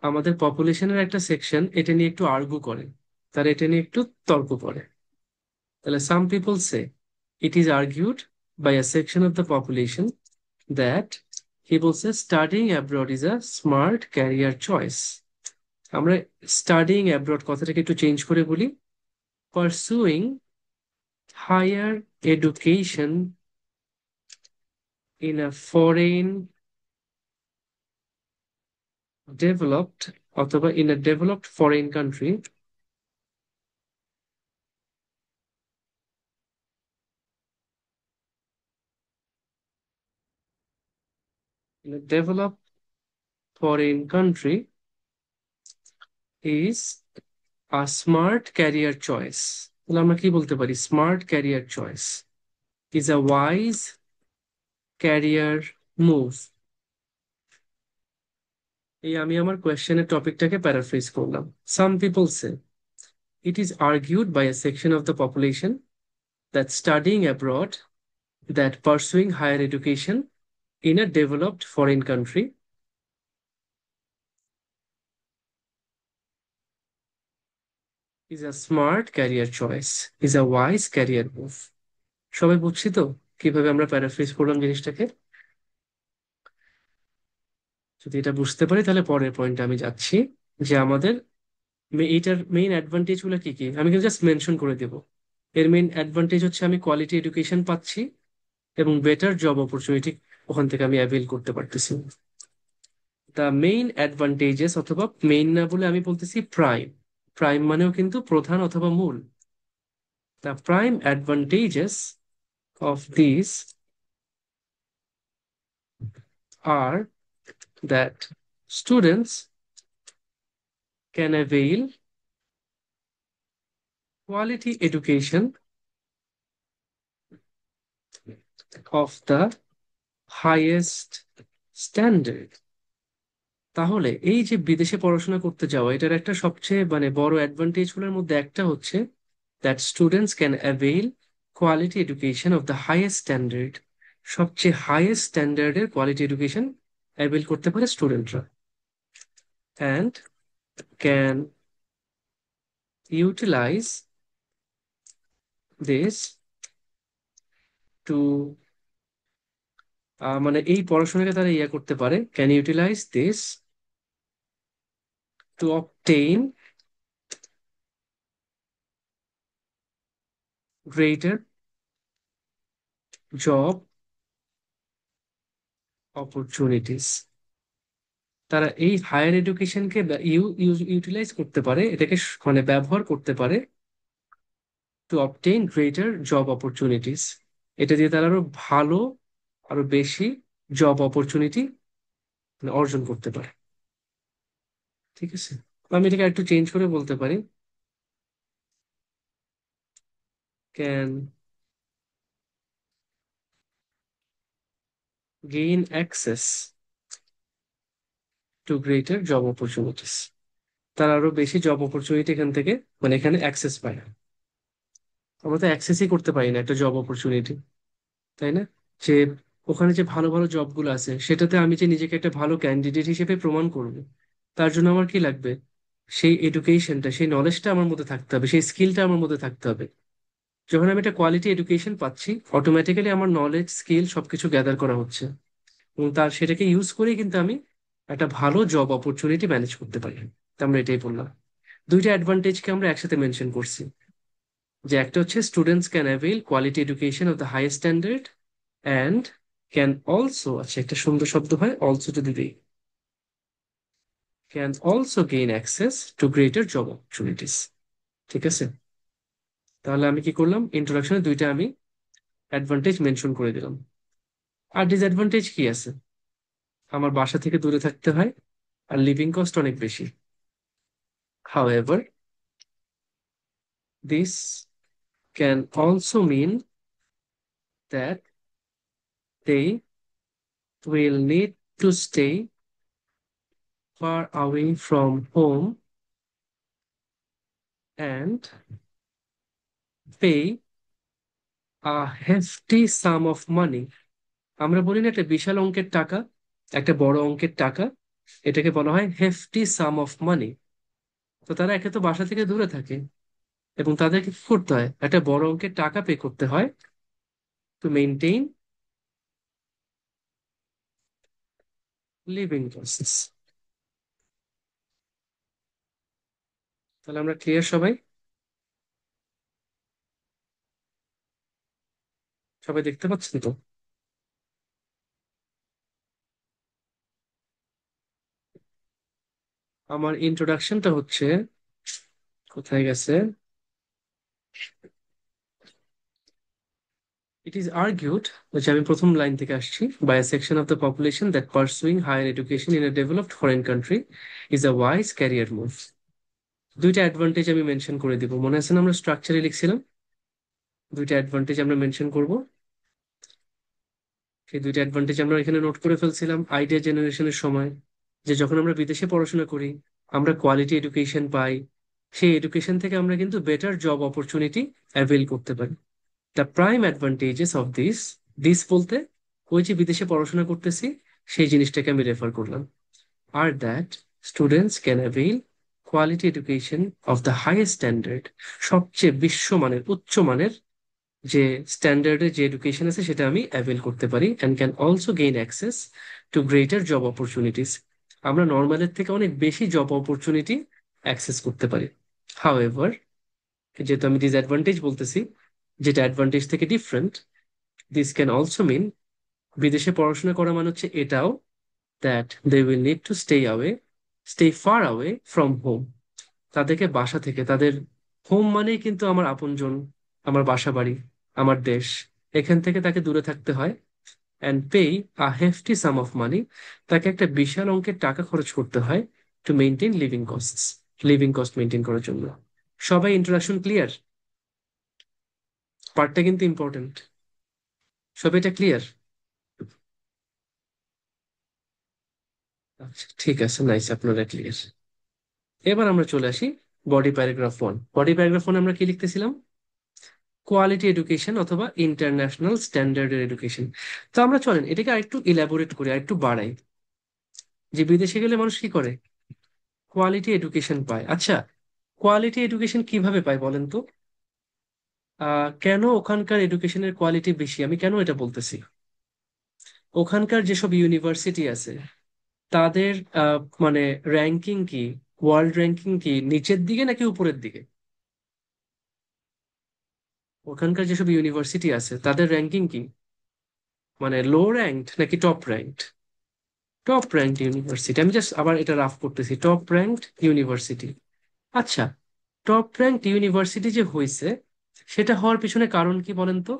আমাদের পপুলেশনের একটা সেকশন এটা নিয়ে একটু আর্গু করে, তারা এটা নিয়ে একটু তর্ক করে। তাহলে some people say it is argued by a section of the population that, কি বলছে, studying abroad is a smart career choice. আমরা স্টাডিং অ্যাব্রড কথাটাকে একটু চেঞ্জ করে বলি pursuing higher education in a foreign developed, অথবা in a developed foreign country, in a developed foreign country is a smart career choice। তাহলে আমরা কি বলতে পারি? Smart career choice is a wise career move। এই আমি আমার কোয়েশ্চেনের টপিকটাকে প্যারাফ্রেজ করলাম। Some people say it is argued by a section of the population that studying abroad, that pursuing higher education in a developed foreign country is a smart career choice, is a wise career move। সবাই বুঝছি তো কিভাবে আমরা প্যারাফ্রেজ করলাম জিনিসটাকে? যদি এটা বুঝতে পারি তাহলে পরের পয়েন্টে আমি যাচ্ছি, যে আমাদের এইটার মেইন অ্যাডভান্টেজ গুলো কি কি আমি কিন্তু জাস্ট মেনশন করে দেব। এর মেইন অ্যাডভান্টেজ হচ্ছে আমি কোয়ালিটি এডুকেশন পাচ্ছি এবং বেটার জব অপরচুনিটি ওখান থেকে আমি অ্যাভেল করতে পারতেছি। দ্য মেইন অ্যাডভান্টেজেস, অথবা মেইন না বলে আমি বলতেছি প্রাইম। প্রাইম মানেও কিন্তু প্রধান অথবা মূল। The prime advantages of this are that students can avail quality education of the highest standard। তাহলে এই যে বিদেশে পড়াশোনা করতে যাওয়া, এটার একটা সবচেয়ে বড় অ্যাডভান্টেজ গুলোর মধ্যে একটা হচ্ছে that students can avail quality education of the highest standard. সবচেয়ে হাইয়েস্ট স্ট্যান্ডার্ডের কোয়ালিটি এডুকেশন অ্যাভেল করতে পারে স্টুডেন্টরা, and can utilize this to, এই পড়াশোনাকে তারা করতে পারে, can utilize this to obtain greater job opportunities। তারা এই হায়ার এডুকেশনকে ইউটিলাইজ করতে পারে, এটাকে ব্যবহার করতে পারে two obtain greater job opportunities. এটা দিয়ে তারা আরো ভালো, আরো বেশি জব অপরচুনিটি অর্জন করতে পারে। ঠিক আছে, আমি এটাকে একটু চেঞ্জ করে বলতে পারি, can gain access to greater job opportunities. তারা আরো বেশি জব অপরচুনিটি এখান থেকে এখানে অ্যাক্সেস পায়। আমরা তো অ্যাক্সেসই করতে পারি না একটা জব অপরচুনিটি, তাই না? যে ওখানে যে ভালো ভালো জবগুলো আছে সেটাতে আমি যে নিজেকে একটা ভালো ক্যান্ডিডেট হিসেবে প্রমাণ করব, তার জন্য আমার কি লাগবে? সেই এডুকেশনটা, সেই নলেজটা আমার মধ্যে থাকতে হবে, সেই স্কিলটা আমার মধ্যে থাকতে হবে। যখন আমি একটা কোয়ালিটি এডুকেশন পাচ্ছি, অটোমেটিক্যালি আমার নলেজ, স্কিল সবকিছু গ্যাদার করা হচ্ছে, এবং তার সেটাকে ইউজ করেই কিন্তু আমি একটা ভালো জব অপরচুনিটি ম্যানেজ করতে পারি। তো আমরা এটাই বললাম, দুইটা অ্যাডভান্টেজকে আমরা একসাথে মেনশন করছি, যে একটা হচ্ছে students can avail quality education of the highest standard and can also, আচ্ছা একটা সুন্দর শব্দ হয় অলসো যদি দিই, can also gain access to greater job opportunities. ঠিক আছে, তাহলে আমি কি করলাম, ইন্ট্রোডাকশনে দুইটা আমি অ্যাডভান্টেজ মেনশন করে দিলাম। আর ডিসঅ্যাডভান্টেজ কি আছে? আমার বাসা থেকে দূরে থাকতে হয়, আর লিভিং কস্ট অনেক বেশি। However, this can also mean that they will need to stay far away from home and pay a hefty sum of money। আমরা বলি না একটা বিশাল অঙ্কের টাকা, একটা বড় অঙ্কের টাকা, এটাকে বলা হয় হেফটি সাম অফ মানি। তো তারা একে তো বাসা থেকে দূরে থাকে, এবং তাদেরকে কি করতে হয়, একটা বড় অঙ্কের টাকা পে করতে হয় টু মেনটেইন লিভিং কস্টস। তাহলে আমরা ক্লিয়ার সবাই? সবাই দেখতে পাচ্ছেন তো? আমার ইন্ট্রোডাকশনটা হচ্ছে, কোথায় গেছে? It is argued, which আমি প্রথম লাইন থেকে আসছি, by a section of the population that pursuing higher education in a developed foreign country is a wise career move. দুইটা অ্যাডভান্টেজ আমি মেনশন করে দিব, মনে আছে না আমরা স্ট্রাকচারে লিখছিলাম দুইটা অ্যাডভান্টেজ আমরা মেনশন করব। সেই দুইটা অ্যাডভান্টেজ আমরা এখানে নোট করে ফেলছিলাম আইডিয়া জেনারেশনের সময়, যে যখন আমরা বিদেশে পড়াশোনা করি আমরা কোয়ালিটি এডুকেশন পাই, সেই এডুকেশন থেকে আমরা কিন্তু বেটার জব অপরচুনিটি অ্যাভেল করতে পারি। The prime advantages of this, this বলতে ওই যে বিদেশে পড়াশোনা করতেছি সেই জিনিসটাকে আমি রেফার করলাম, আর that students can avail quality education of the highest standard, সবচেয়ে বিশ্বমানের উচ্চমানের যে স্ট্যান্ডার্ডের যে এডুকেশন আছে সেটা আমি অ্যাভেল করতে পারি, and can also gain access to greater job opportunities. আমরা নর্মালের থেকে অনেক বেশি জব অপরচুনিটি অ্যাক্সেস করতে পারি। হাউএভার, যেহেতু আমি ডিসঅ্যাডভান্টেজ বলতেছি, যেটা অ্যাডভান্টেজ থেকে different, this can also mean, বিদেশে পড়াশোনা করা মানে হচ্ছে এটাও, that they will need to stay far away from home. তাদেরকে বাসা থেকে, তাদের হোম মানেই কিন্তু আমার আপনজন, আমার বাসা বাড়ি, আমার দেশ, এখান থেকে তাকে দূরে থাকতে হয়, and pay a hefty sum of মানি, তাকে একটা বিশাল অঙ্কের টাকা খরচ করতে হয় two maintain living cost maintain করার জন্য। সবাই ইন্ট্রোডাকশন ক্লিয়ার? পার্টটা কিন্তু ইম্পর্টেন্ট। সবাই এটা ক্লিয়ার? আচ্ছা ঠিক আছে, নাইস, আপনারা ক্লিয়ার। এবার আমরা চলে আসি বডি প্যারাগ্রাফ 1। বডি প্যারাগ্রাফ 1 আমরা কি লিখতেছিলাম? কোয়ালিটি এডুকেশন অথবা ইন্টারন্যাশনাল স্ট্যান্ডার্ডের এডুকেশন। তো আমরা চলেন এটাকে আরেকটু ইলাবোরেট করি, আরেকটু বাড়াই, যে বিদেশে গেলে মানুষ কি করে, কোয়ালিটি এডুকেশন পায়। আচ্ছা, কোয়ালিটি এডুকেশন কিভাবে পায় বলেন তো? কেন ওখানকার এডুকেশনের কোয়ালিটি বেশি, আমি কেন এটা বলতেছি? ওখানকার যেসব ইউনিভার্সিটি আছে তাদের মানে র্যাঙ্কিং কি, ওয়ার্ল্ড র্যাঙ্কিং কি নিচের দিকে নাকি উপরের দিকে? ওখানকার যেসব ইউনিভার্সিটি আছে তাদের র্যাঙ্কিং কি, মানে লো র্যাঙ্কড নাকি top ranked? Top ranked university, আমি জাস্ট আবার এটা রাফ করতেছি, টপ র্যাঙ্কড ইউনিভার্সিটি। আচ্ছা, টপ র্যাঙ্কড ইউনিভার্সিটি যে হয়েছে সেটা হওয়ার পিছনে কারণ কি বলেন তো?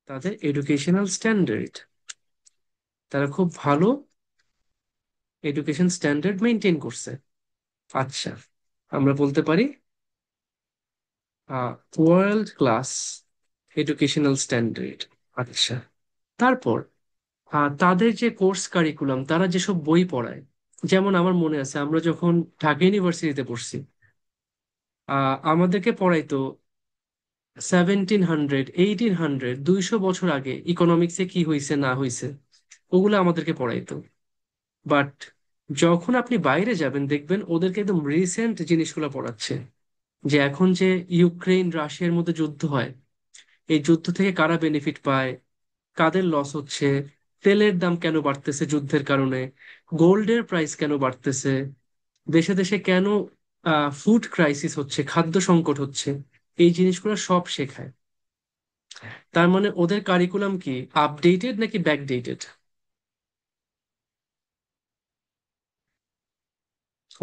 তাদের এডুকেশনাল স্ট্যান্ডার্ড, তারা খুব ভালো এডুকেশন স্ট্যান্ডার্ড মেনটেন করছে। আচ্ছা, আমরা বলতে পারি ওয়ার্ল্ড ক্লাস এডুকেশনাল স্ট্যান্ডার্ড। আচ্ছা, তারপর তাদের যে কোর্স কারিকুলাম, তারা যেসব বই পড়ায়, যেমন আমার মনে আছে আমরা যখন ঢাকা ইউনিভার্সিটিতে পড়ছি, আমাদেরকে পড়াইতো 1700 1800 200 বছর আগে ইকোনমিক্সে কি হয়েছে না হয়েছে, ওগুলো আমাদেরকে পড়াইতো। বাট যখন আপনি বাইরে যাবেন দেখবেন ওদেরকে একদম রিসেন্ট জিনিসগুলো পড়াচ্ছে, যে এখন যে ইউক্রেন রাশিয়ার মধ্যে যুদ্ধ হয়, এই যুদ্ধ থেকে কারা বেনিফিট পায়, কাদের লস হচ্ছে, তেলের দাম কেন বাড়তেছে যুদ্ধের কারণে, গোল্ডের প্রাইস কেন বাড়তেছে, দেশে দেশে কেন ফুড ক্রাইসিস হচ্ছে, খাদ্য সংকট হচ্ছে, এই জিনিসগুলো সব শেখায়। তার মানে ওদের কারিকুলাম কি আপডেটেড নাকি ব্যাকডেটেড?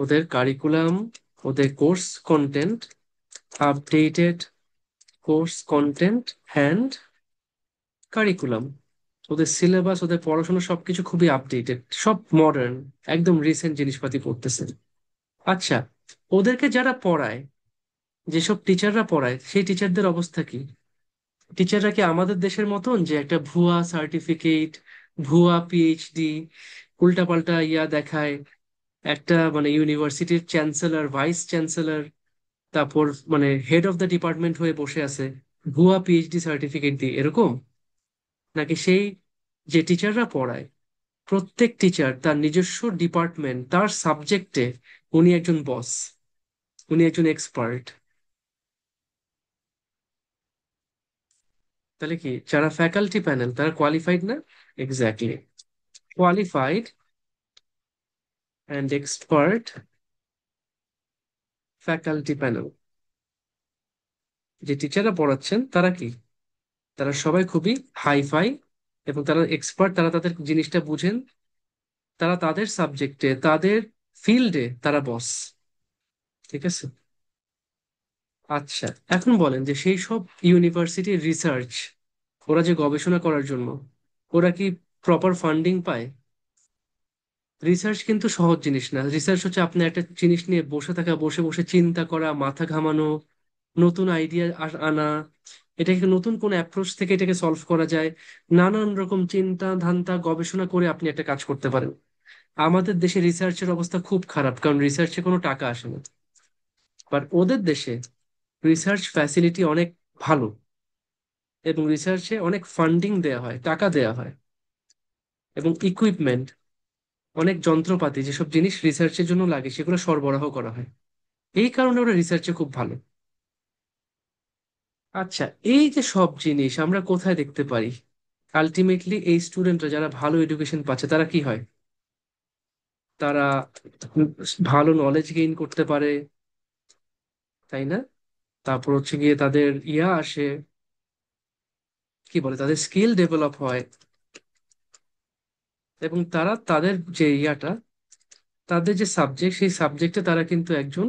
ওদের কারিকুলাম, ওদের course content, updated course content and curriculum, ওদের সিলেবাস, ওদের পড়াশোনা সবকিছু খুবই আপডেটেড, সব মডার্ন, একদম রিসেন্ট জিনিসপাতি পড়তেছে। আচ্ছা, ওদেরকে যারা পড়ায়, যেসব টিচাররা পড়ায়, সেই টিচারদের অবস্থা কি? টিচাররা কি আমাদের দেশের মতন যে একটা ভুয়া সার্টিফিকেট, ভুয়া পিএইচডি, উল্টাপাল্টা ইয়া দেখায়, একটা মানে ইউনিভার্সিটির চ্যান্সেলর, ভাইস চ্যান্সেলর, তারপর মানে হেড অফ দ্য ডিপার্টমেন্ট হয়ে বসে আছে ভুয়া পিএইচডি সার্টিফিকেট দিয়ে, এরকম? নাকি সেই যে টিচাররা পড়ায়, প্রত্যেক টিচার তার নিজস্ব ডিপার্টমেন্ট, তার সাবজেক্টে উনি একজন বস, উনি একজন এক্সপার্ট। তাহলে কি যারা ফ্যাকাল্টি প্যানেল তারা কোয়ালিফাইড না? Exactly, qualified and expert faculty panel, যে টিচাররা পড়াচ্ছেন তারা কি, তারা সবাই খুবই হাইফাই এবং তারা এক্সপার্ট, তারা তাদের জিনিসটা বুঝেন, তারা তাদের সাবজেক্টে তাদের ফিল্ডে তারা বস। ঠিক আছে। আচ্ছা, এখন বলেন যে সেই সব ইউনিভার্সিটির রিসার্চ, ওরা যে গবেষণা করার জন্য ওরা কি প্রপার ফান্ডিং পায়? রিসার্চ কিন্তু সহজ জিনিস না। রিসার্চ হচ্ছে আপনি একটা জিনিস নিয়ে বসে থাকা, বসে বসে চিন্তা করা, মাথা ঘামানো, নতুন আইডিয়া আনা, এটাকে নতুন কোন অ্যাপ্রোচ থেকে এটাকে সলভ করা যায়, নানান রকম চিন্তা ধান্তা গবেষণা করে আপনি একটা কাজ করতে পারেন। আমাদের দেশে রিসার্চের অবস্থা খুব খারাপ, কারণ রিসার্চে কোনো টাকা আসে না। বাট ওদের দেশে রিসার্চ ফ্যাসিলিটি অনেক ভালো, এবং রিসার্চে অনেক ফান্ডিং দেয়া হয়, টাকা দেয়া হয়, এবং ইকুইপমেন্ট, অনেক যন্ত্রপাতি, যেসব জিনিস রিসার্চের জন্য লাগে সেগুলো সরবরাহ করা হয়। এই কারণে ওরা রিসার্চে খুব ভালো। আচ্ছা, এই যে সব জিনিস আমরা কোথায় দেখতে পারি? আলটিমেটলি এই স্টুডেন্টরা যারা ভালো এডুকেশন পাচ্ছে তারা কি হয়, তারা উম ভালো নলেজ গেইন করতে পারে, তাই না? তারপর হচ্ছে গিয়ে তাদের আসে, কি বলে, তাদের স্কিল ডেভেলপ হয়, এবং তারা তাদের যে তাদের যে সাবজেক্ট, সেই সাবজেক্টে তারা কিন্তু একজন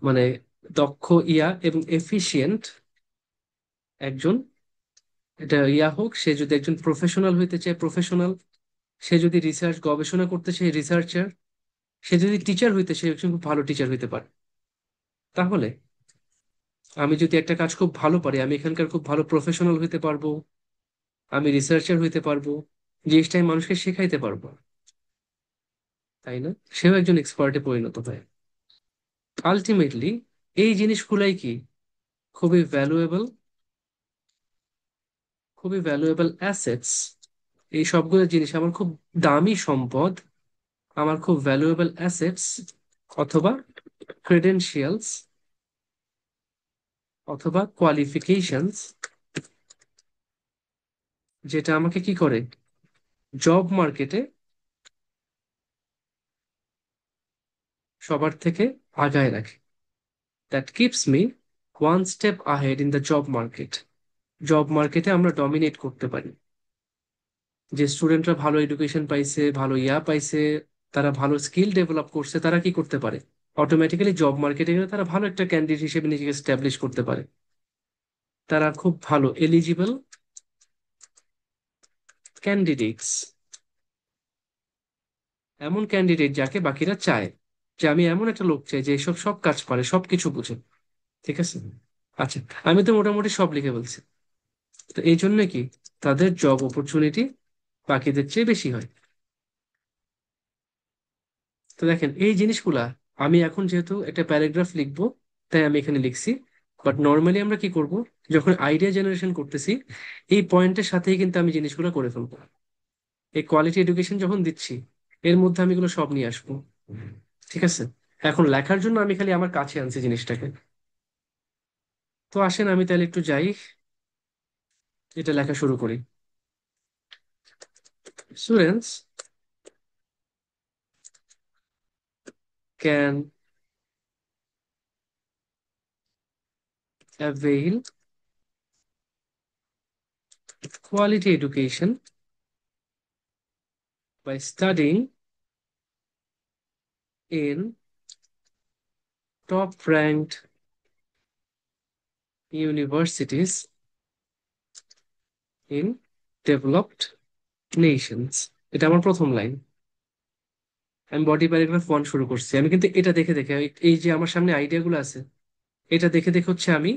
মানে দক্ষ এবং এফিশিয়েন্ট একজন, এটা হোক, সে যদি একজন প্রফেশনাল হইতে চায় প্রফেশনাল, সে যদি রিসার্চ গবেষণা করতে চায় রিসার্চার, সে যদি টিচার হইতে সে একজন খুব ভালো টিচার হইতে পারে। তাহলে আমি যদি একটা কাজ খুব ভালো পারি, আমি এখানকার খুব ভালো প্রফেশনাল হইতে পারবো, আমি রিসার্চার হইতে পারবো, জিনিসটা আমি মানুষকে শেখাইতে পারবো, তাই না? সেও একজন এক্সপার্টে পরিণত হয়। আলটিমেটলি এই জিনিসগুলাই কি খুবই ভ্যালুয়েবল, খুবই ভ্যালুয়েবল অ্যাসেটস। এই সবগুলো জিনিস আমার খুব দামি সম্পদ, আমার খুব ভ্যালুয়েবল অ্যাসেটস, অথবা ক্রেডেনশিয়ালস, অথবা কোয়ালিফিকেশনস, যেটা আমাকে কি করে জব মার্কেটে সবার থেকে আগায় রাখে। That keeps me one step ahead in the job market. Job মার্কেটে আমরা ডমিনেট করতে পারি। যে স্টুডেন্টরা ভালো এডুকেশন পাইছে, ভালো পাইছে, তারা ভালো স্কিল ডেভেলপ করছে, তারা কি করতে পারে, অটোমেটিক্যালি জব মার্কেটে গেলে তারা ভালো একটা ক্যান্ডিডেট হিসেবে নিজেকে স্ট্যাবলিশ করতে পারে। তারা খুব ভালো এলিজিবল ক্যান্ডিডেটস, এমন ক্যান্ডিডেট যাকে বাকিরা চায়, যে আমি এমন একটা লোক চাই যে এসব সব কাজ পারে, সবকিছু বুঝে। ঠিক আছে। আচ্ছা, আমি তো মোটামুটি সব লিখে বলছি। তো এই জন্য কি তাদের জব অপরচুনিটি বাকিদের চেয়ে বেশি হয়। তো দেখেন এই জিনিসগুলা, আমি এখন যেহেতু একটা প্যারাগ্রাফ লিখবো তাই আমি এখানে লিখছি। বাট নর্মালি আমরা কি করব, যখন আইডিয়া জেনারেশন করতেছি এই পয়েন্টের সাথেই কিন্তু আমি জিনিসগুলো করে ফেলবো। এই কোয়ালিটি এডুকেশন যখন দিচ্ছি এর মধ্যে আমি এগুলো সব নিয়ে আসবো। ঠিক আছে। এখন লেখার জন্য আমি খালি আমার কাছে আনছি জিনিসটাকে। তো আসেন আমি তাহলে একটু যাই, এটা লেখা শুরু করি। Students can avail quality education by studying in top ranked universities in developed nations। এটা আমার প্রথম লাইন। আমি বডি প্যারাগ্রাফ ওয়ান শুরু করছি, আমি কিন্তু এটা দেখে দেখে এই যে আমার সামনে আইডিয়া গুলো আছে, এটা দেখে দেখে হচ্ছে আমি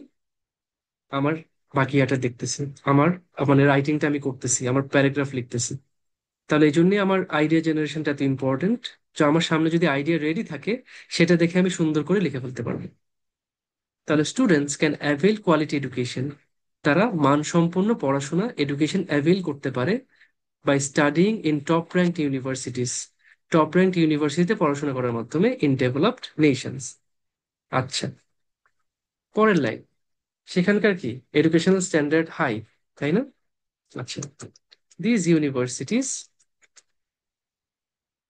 আমার বাকি এটা দেখতেছি, আমার মানে রাইটিংটা আমি করতেছি, আমার প্যারাগ্রাফ লিখতেছি। তাহলে এই জন্যই আমার আইডিয়া জেনারেশনটা এত ইম্পর্টেন্ট, যে আমার সামনে যদি আইডিয়া রেডি থাকে সেটা দেখে আমি সুন্দর করে লিখে ফেলতে পারবো। তাহলে students can avail quality education তারা মানসম্পন্ন পড়াশোনা এডুকেশন অ্যাভেল করতে পারে by studying in top ranked universities, top ranked ইউনিভার্সিটিতে পড়াশোনা করার মাধ্যমে ইন ডেভেলপড নেশনস। আচ্ছা, পরের লাইন, সেখানকার কি এডুকেশনাল স্ট্যান্ডার্ড হাই, তাই না? আচ্ছা, দিস ইউনিভার্সিটিস,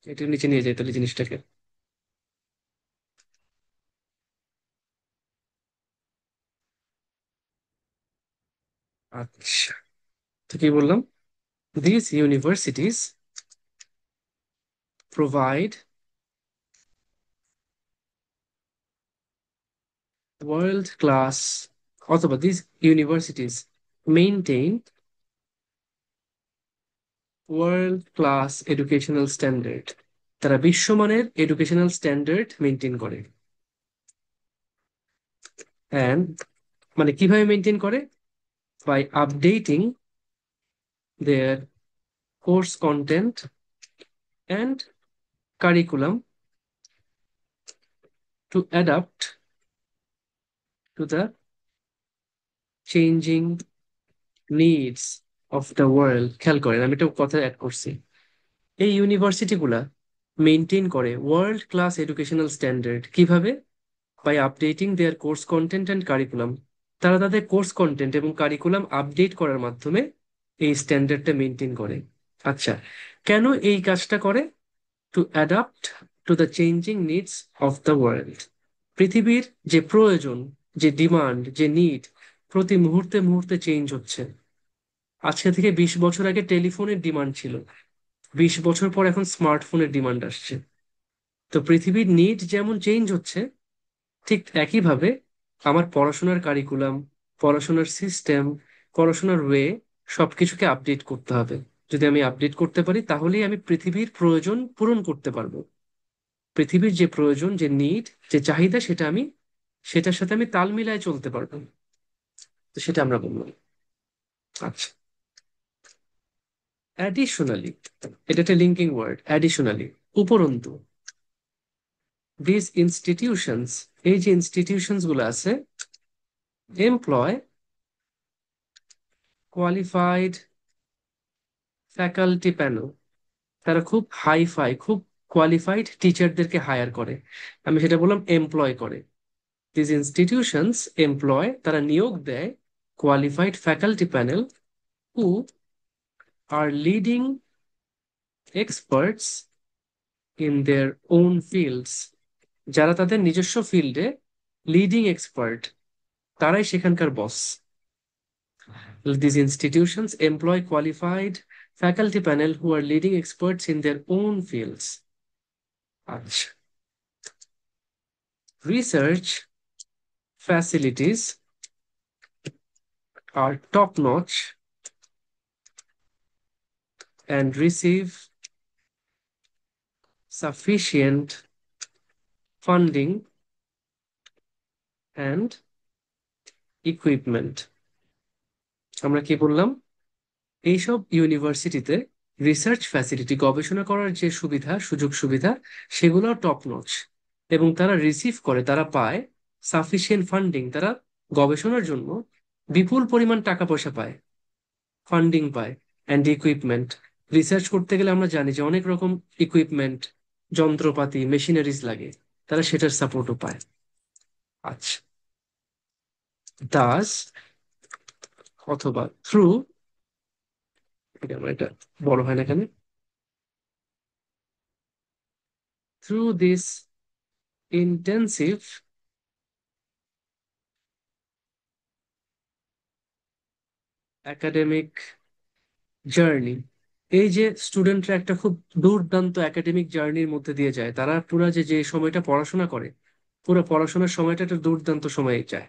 এটা নিচে নিয়ে যাই তাহলে জিনিসটাকে। আচ্ছা, তো কি বললাম? This universities provide world class, অথবা this universities maintain world class educational standard. তারা বিশ্বমানের এডুকেশনাল স্ট্যান্ডার্ড মেনটেন করে। অ্যান্ড মানে কিভাবে মেনটেন করে? By updating their course content and curriculum to adapt to the changing needs of the world. খেয়াল করেন, আমি একটা কথা অ্যাড করছি। এই ইউনিভার্সিটিগুলা মেনটেন করে ওয়ার্ল্ড ক্লাস এডুকেশনাল স্ট্যান্ডার্ড কিভাবে? By updating their course content and curriculum. তারা তাদের কোর্স কন্টেন্ট এবং কারিকুলাম আপডেট করার মাধ্যমে এই স্ট্যান্ডার্ডটা মেনটেন করে। আচ্ছা, কেন এই কাজটা করে? Two adapt to the changing needs of the world. পৃথিবীর যে প্রয়োজন, যে ডিমান্ড, যে নিড প্রতি মুহূর্তে মুহূর্তে চেঞ্জ হচ্ছে। আজকে থেকে 20 বছর আগে টেলিফোনের ডিমান্ড ছিল, 20 বছর পর এখন স্মার্টফোনের ডিমান্ড আসছে। তো পৃথিবীর নিড যেমন চেঞ্জ হচ্ছে, ঠিক একইভাবে আমার পড়াশোনার কারিকুলাম, পড়াশোনার সিস্টেম, পড়াশোনার ওয়ে সবকিছুকে আপডেট করতে হবে। যদি আমি আপডেট করতে পারি তাহলেই আমি পৃথিবীর প্রয়োজন পূরণ করতে পারবো। পৃথিবীর যে প্রয়োজন, যে নিড, যে চাহিদা, সেটার সাথে আমি তাল মিলায় চলতে পারবো। তো সেটা আমরা বললাম। আচ্ছা, অ্যাডিশনালি, এটা একটা লিঙ্কিং ওয়ার্ড, অ্যাডিশনালি, উপরন্তু। দিস ইনস্টিটিউশনস, এই যে ইনস্টিটিউশনস গুলো আছে, এমপ্লয় কোয়ালিফাইড ফ্যাকাল্টি প্যানেল। তারা খুব হাইফাই, খুব কোয়ালিফাইড টিচারদেরকে হায়ার করে। আমি সেটা বললাম এমপ্লয় করে। দিস ইনস্টিটিউশনস এমপ্লয়, তারা নিয়োগ দেয় qualified faculty panel who R leading experts in their own fields. যারা তাদের নিজস্ব ফিল্ডে লিডিং এক্সপার্ট, তারাই সেখানকার বস। These institutions employ qualified faculty panel who are leading experts in their own fields. আচ্ছা, research facilities are top notch and receive sufficient funding and equipment. আমরা কি বললাম? এইসব ইউনিভার্সিটিতে রিসার্চ ফ্যাসিলিটি, গবেষণা করার যে সুবিধা, সুযোগ সুবিধা, সেগুলো টপ নচ। এবং তারা রিসিভ করে, তারা পায় সাফিসিয়েন্ট ফান্ডিং। তারা গবেষণার জন্য বিপুল পরিমাণ টাকা পয়সা পায়, ফান্ডিং পায়, অ্যান্ড ইকুইপমেন্ট। রিসার্চ করতে গেলে আমরা জানি যে অনেক রকম ইকুইপমেন্ট, যন্ত্রপাতি, মেশিনারিজ লাগে, তারা সেটার সাপোর্টও পায়। আচ্ছা, দাস, অথবা থ্রু, এটা বড় হয় না এখানে, through this intensive academic journey. এই যে স্টুডেন্টরা একটা খুব দুর্দান্ত একাডেমিক জার্নির মধ্যে দিয়ে যায়, তারা পুরা যে যে সময়টা পড়াশোনা করে, পুরো পড়াশোনার সময়টা একটা দুর্দান্ত সময়ে যায়।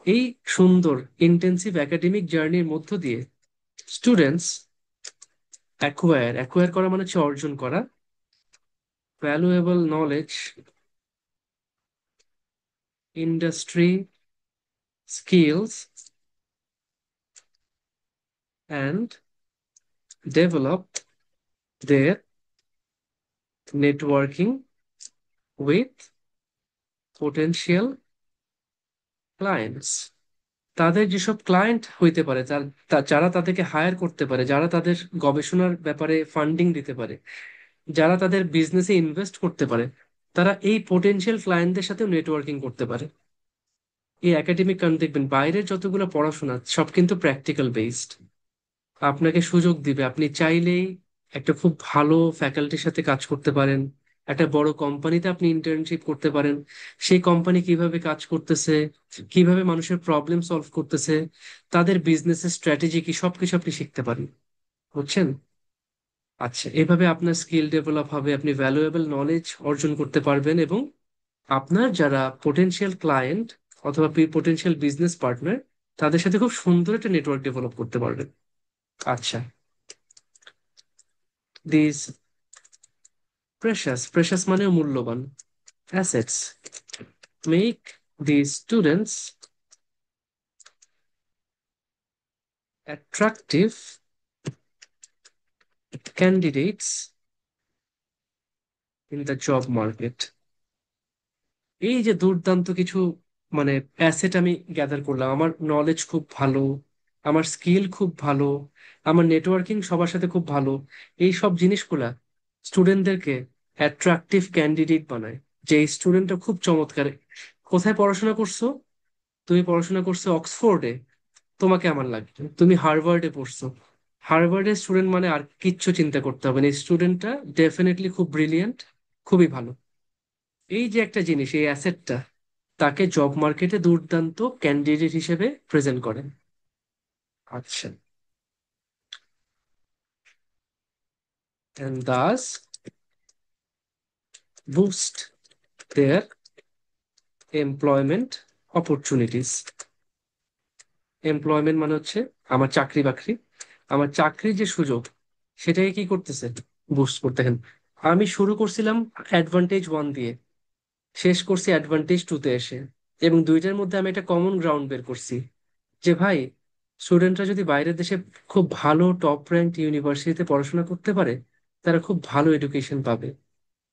এই সুন্দর ইন্টেন্সিভ একাডেমিক জার্নির মধ্য দিয়ে স্টুডেন্টস অ্যাকোয়ার, অ্যাকোয়ার করা মানে হচ্ছে অর্জন করা, valuable knowledge, industry skills and develop there networking with potential clients. তাদের যেসব ক্লায়েন্ট হইতে পারে, যারা তাদেরকে হায়ার করতে পারে, যারা তাদের গবেষণার ব্যাপারে ফান্ডিং দিতে পারে, যারা তাদের বিজনেসে ইনভেস্ট করতে পারে, তারা এই পোটেনশিয়াল ক্লায়েন্টদের সাথেও নেটওয়ার্কিং করতে পারে। এই একাডেমিক কারণ দেখবেন বাইরের যতগুলো পড়াশোনা সব কিন্তু প্র্যাকটিক্যাল বেসড। আপনাকে সুযোগ দিবে, আপনি চাইলেই একটা খুব ভালো ফ্যাকাল্টির সাথে কাজ করতে পারেন, একটা বড় কোম্পানিতে আপনি ইন্টার্নশিপ করতে পারেন, সেই কোম্পানি কিভাবে কাজ করতেছে, কিভাবে মানুষের প্রবলেম সলভ করতেছে, তাদের বিজনেসের স্ট্র্যাটেজি কি, সবকিছু আপনি শিখতে পারেন। বুঝছেন? আচ্ছা, এভাবে আপনার স্কিল ডেভেলপ হবে, আপনি ভ্যালুয়েবল নলেজ অর্জন করতে পারবেন, এবং আপনার যারা পোটেনশিয়াল ক্লায়েন্ট অথবা পোটেনশিয়াল বিজনেস পার্টনার, তাদের সাথে খুব সুন্দর একটা নেটওয়ার্ক ডেভেলপ করতে পারবেন। আচ্ছা, দিস প্রেশাস মানে মূল্যবান, assets make the students attractive candidates in the job market. এই যে দুর্দান্ত কিছু মানে অ্যাসেট আমি গ্যাদার করলাম, আমার নলেজ খুব ভালো, আমার স্কিল খুব ভালো, আমার নেটওয়ার্কিং সবার সাথে খুব ভালো, এই সব জিনিসগুলা স্টুডেন্টদেরকে অ্যাট্রাকটিভ ক্যান্ডিডেট বানায়। যে স্টুডেন্টটা খুব চমৎকার, কোথায় পড়াশোনা করছো, তুমি পড়াশোনা করছো অক্সফোর্ডে, তোমাকে আমার লাগবে। তুমি হার্ভার্ডে পড়ছো, হার্ভার্ডের স্টুডেন্ট মানে আর কিচ্ছু চিন্তা করতে হবে না, এই স্টুডেন্টটা ডেফিনেটলি খুব ব্রিলিয়েন্ট, খুবই ভালো। এই যে একটা জিনিস, এই অ্যাসেটটা তাকে জব মার্কেটে দুর্দান্ত ক্যান্ডিডেট হিসেবে প্রেজেন্ট করে। আচ্ছা, and thus boost their employment opportunities. Employment মানে হচ্ছে আমার চাকরি বাকরি, আমার চাকরির যে সুযোগ, সেটাকে কি করতেছে, বুস্ট করতেছেন। আমি শুরু করছিলাম অ্যাডভান্টেজ 1 দিয়ে, শেষ করছি অ্যাডভান্টেজ 2 তে এসে, এবং দুইটার মধ্যে আমি একটা কমন গ্রাউন্ড বের করছি, যে ভাই, স্টুডেন্টরা যদি বাইরের দেশে খুব ভালো টপ র্যাঙ্ক ইউনিভার্সিটিতে পড়াশোনা করতে পারে, তারা খুব ভালো এডুকেশন পাবে।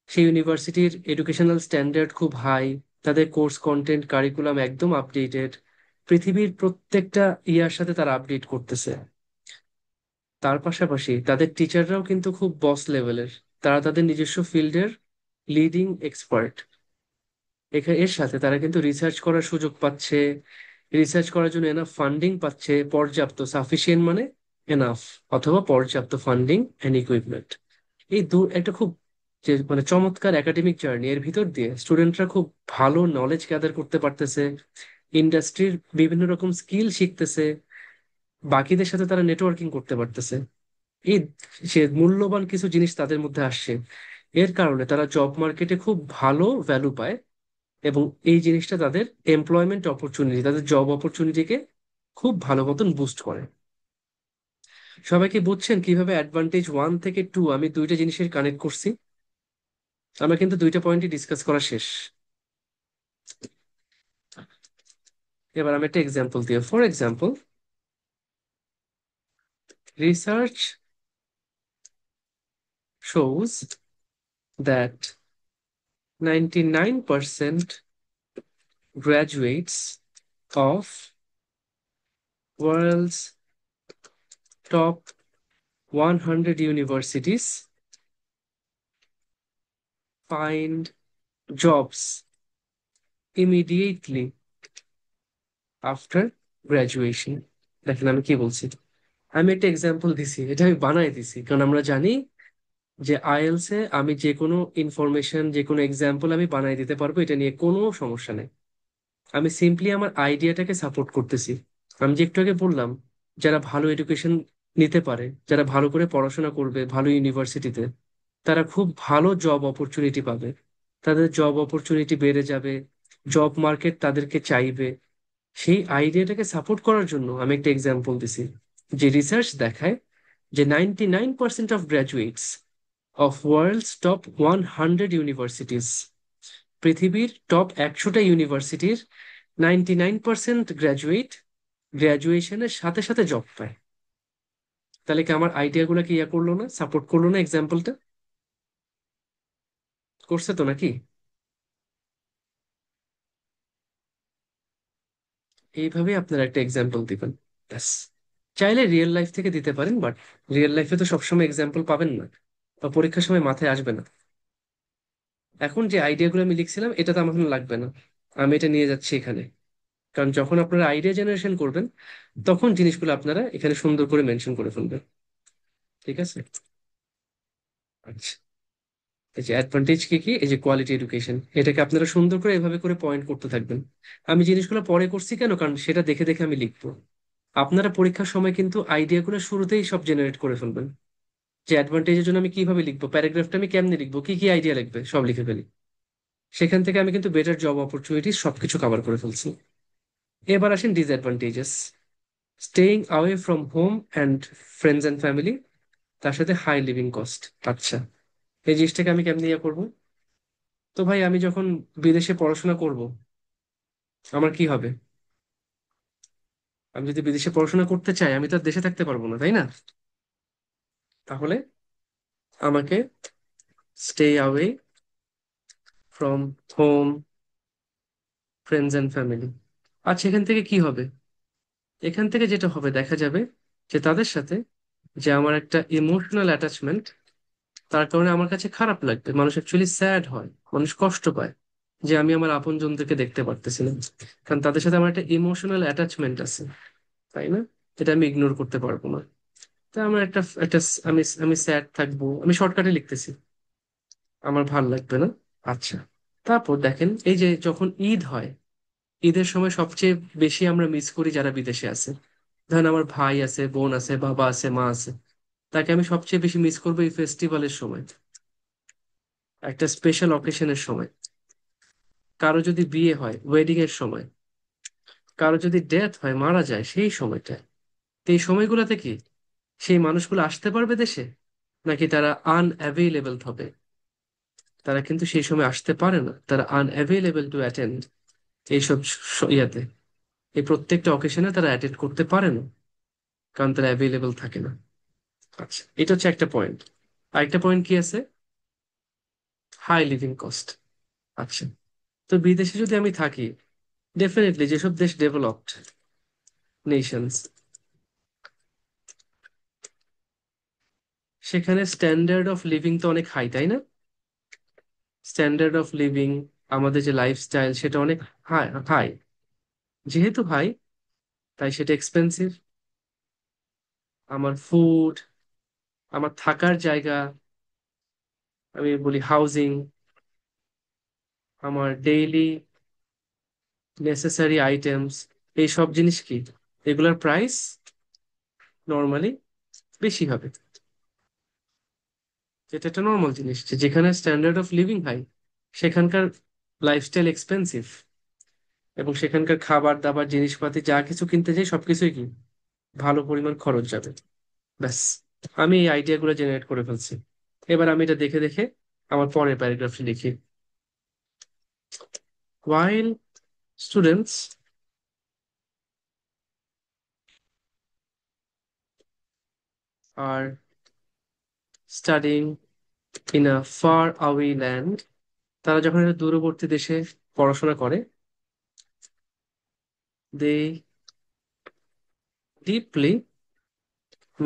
সেই ইউনিভার্সিটির এডুকেশনাল স্ট্যান্ডার্ড খুব হাই, তাদের কোর্স কন্টেন্ট কারিকুলাম একদম আপডেটেড, পৃথিবীর প্রত্যেকটা ইয়ার সাথে তারা আপডেট করতেছে। তার পাশাপাশি তাদের টিচাররাও কিন্তু খুব বস লেভেলের, তারা তাদের নিজস্ব ফিল্ডের লিডিং এক্সপার্ট। এর সাথে তারা কিন্তু রিসার্চ করার সুযোগ পাচ্ছে, রিসার্চ করার জন্য এনাফ ফান্ডিং পাচ্ছে, পর্যাপ্ত, সাফিসিয়েন্ট মানে এনাফ, অথবা পর্যাপ্ত ফান্ডিং অ্যান্ড ইকুইপমেন্ট। এই একটা খুব যে মানে চমৎকার একাডেমিক জার্নি, এর ভিতর দিয়ে স্টুডেন্টরা খুব ভালো নলেজ গ্যাদার করতে পারতেছে, ইন্ডাস্ট্রির বিভিন্ন রকম স্কিল শিখতেছে, বাকিদের সাথে তারা নেটওয়ার্কিং করতে পারতেছে। এই সে মূল্যবান কিছু জিনিস তাদের মধ্যে আসছে, এর কারণে তারা জব মার্কেটে খুব ভালো ভ্যালু পায়, এবং এই জিনিসটা তাদের এমপ্লয়মেন্ট অপরচুনিটি, তাদের জব অপরচুনিটিকে খুব ভালো মতন বুস্ট করে। সবাই কি বুঝছেন কিভাবে অ্যাডভান্টেজ 1 থেকে 2 আমি দুইটা জিনিসের কানেক্ট করছি? আমরা কিন্তু দুইটা পয়েন্টই ডিসকাস করা শেষ। এবার আমি একটা এক্সাম্পল দিই। For example, research shows that 99% graduates of world's top 100 universities find jobs immediately after graduation. দেখেন আমি কি বলছি, আমি একটা এক্সাম্পল দিছি, এটা আমি বানাই দিছি, কারণ আমরা জানি যে আইএলস এ আমি যে কোনো ইনফরমেশন, যে কোনো এক্সাম্পল আমি বানাই দিতে পারবো, এটা নিয়ে কোনো সমস্যা নেই। আমি সিম্পলি আমার আইডিয়াটাকে সাপোর্ট করতেছি। আমি যে একটু আগে বললাম, যারা ভালো এডুকেশন নিতে পারে, যারা ভালো করে পড়াশোনা করবে ভালো ইউনিভার্সিটিতে, তারা খুব ভালো জব অপরচুনিটি পাবে, তাদের জব অপরচুনিটি বেড়ে যাবে, জব মার্কেট তাদেরকে চাইবে। সেই আইডিয়াটাকে সাপোর্ট করার জন্য আমি একটা এক্সাম্পল দিছি, যে রিসার্চ দেখায় যে 99% of graduates of world's top 100 universities, পৃথিবীর টপ 100টা ইউনিভার্সিটির 99% গ্র্যাজুয়েট গ্র্যাজুয়েশনের সাথে সাথে জব পায়। তাহলে কি আমার আইডিয়াগুলোকে ইয়া করলো না, সাপোর্ট করলো না এক্সাম্পলটা? করছে তো নাকি? এইভাবে আপনারা একটা এক্সাম্পল দিবেন, ব্যাস। চাইলে রিয়েল লাইফ থেকে দিতে পারেন, বাট রিয়েল লাইফে তো সবসময় এক্সাম্পল পাবেন না, বা পরীক্ষার সময় মাথায় আসবে না। এখন যে আইডিয়াগুলো আমি লিখছিলাম এটা তো আমার এখন লাগবে না, আমি এটা নিয়ে যাচ্ছি এখানে। কারণ যখন আপনারা আইডিয়া জেনারেশন করবেন, তখন জিনিসগুলো আপনারা এখানে সুন্দর করে মেনশন করে ফেলবেন। ঠিক আছে? আচ্ছা, এই যে অ্যাডভান্টেজ কি কি, এই যে কোয়ালিটি এডুকেশন, এটাকে আপনারা সুন্দর করে এভাবে করে পয়েন্ট করতে থাকবেন। আমি জিনিসগুলো পরে করছি কেন, কারণ সেটা দেখে দেখে আমি লিখবো। আপনারা পরীক্ষার সময় কিন্তু আইডিয়াগুলো শুরুতেই সব জেনারেট করে ফেলবেন, যে অ্যাডভান্টেজের জন্য আমি কিভাবে লিখবো, প্যারাগ্রাফটা আমি কেমনে লিখবো, কি কি আইডিয়া লাগবে সব লিখে ফেলি। সেখান থেকে আমি কিন্তু বেটার জব অপরচুনিটি সবকিছু কভার করে ফেলছি। এবার আসেন disadvantages. Staying away from home and friends and family, তার সাথে হাই লিভিং কস্ট। আচ্ছা, এই জিনিসটাকে আমি কেমনে ইয়ে করবো? তো ভাই আমি যখন বিদেশে পড়াশোনা করব, আমার কি হবে? আমি যদি বিদেশে পড়াশোনা করতে চাই, আমি তো আর দেশে থাকতে পারবো না, তাই না? তাহলে আমাকে stay away from home, friends and family. আচ্ছা, এখান থেকে কি হবে? এখান থেকে যেটা হবে দেখা যাবে যে তাদের সাথে যে আমার একটা ইমোশনাল অ্যাটাচমেন্ট, তার কারণে আমার কাছে খারাপ লাগবে। মানুষ অ্যাকচুয়ালি স্যাড হয়, মানুষ কষ্ট পায় যে আমি আমার আপনজনদেরকে দেখতে পারতেছি না, কারণ তাদের সাথে আমার একটা ইমোশনাল অ্যাটাচমেন্ট আছে, তাই না? এটা আমি ইগনোর করতে পারবো না। তা আমার একটা একটা আমি আমি স্যাড থাকবো, আমি শর্টকাটে লিখতেছি, আমার ভাল লাগবে না। আচ্ছা, তারপর দেখেন এই যে যখন ঈদ হয়, ঈদের সময় সবচেয়ে বেশি আমরা মিস করি যারা বিদেশে আছে। ধরেন আমার ভাই আছে, বোন আছে, বাবা আছে, মা আছে, তাকে আমি সবচেয়ে বেশি মিস করবো এই ফেস্টিভ্যালের সময়, একটা স্পেশাল অকেশনের সময়। কারো যদি বিয়ে হয়, ওয়েডিং এর সময়। কারো যদি ডেথ হয়, মারা যায়, সেই সময়টায়। তো এই সময়গুলোতে কি সেই মানুষগুলো আসতে পারবে দেশে, নাকি তারা আনঅ্যাভেলেবল হবে? তারা কিন্তু সেই সময় আসতে পারে না, তারা আনঅ্যাভেলেবল টু অ্যাটেন্ড এইসব ইয়াতে। এই প্রত্যেকটা অকেশনে তারা অ্যাটেন্ড করতে পারে না, কারণ তারা অ্যাভেলেবল থাকে না। আচ্ছা, এটা হচ্ছে একটা পয়েন্ট। আরেকটা পয়েন্ট কি আছে? High living cost. আচ্ছা, তো বিদেশে যদি আমি থাকি, ডেফিনেটলি যেসব দেশ ডেভেলপড নেশনস, সেখানে স্ট্যান্ডার্ড অফ লিভিং তো অনেক হাই, তাই না? স্ট্যান্ডার্ড অফ লিভিং, আমাদের যে লাইফস্টাইল, সেটা অনেক হাই হাই। যেহেতু হাই, তাই সেটা এক্সপেন্সিভ। আমার ফুড, আমার থাকার জায়গা, আমি বলি হাউজিং, আমার ডেইলি নেসেসারি আইটেমস, এই সব জিনিস কি, এগুলোর প্রাইস নর্মালি বেশি হবে। এটা একটা নর্মাল জিনিস যে যেখানে স্ট্যান্ডার্ড অফ লিভিং হাই, সেখানকার লাইফস্টাইল এক্সপেন্সিভ, এবং সেখানকার খাবার দাবার জিনিসপাতি যা কিছু কিনতে যাই সবকিছুই কি ভালো পরিমাণ খরচ যাবে। ব্যাস, আমি এই আইডিয়াগুলো জেনারেট করে ফেলছি। এবার আমি এটা দেখে দেখে আমার পরের প্যারাগ্রাফটি লিখি। While students are studying in a far away land, তারা যখন একটা দূরবর্তী দেশে পড়াশোনা করে, they deeply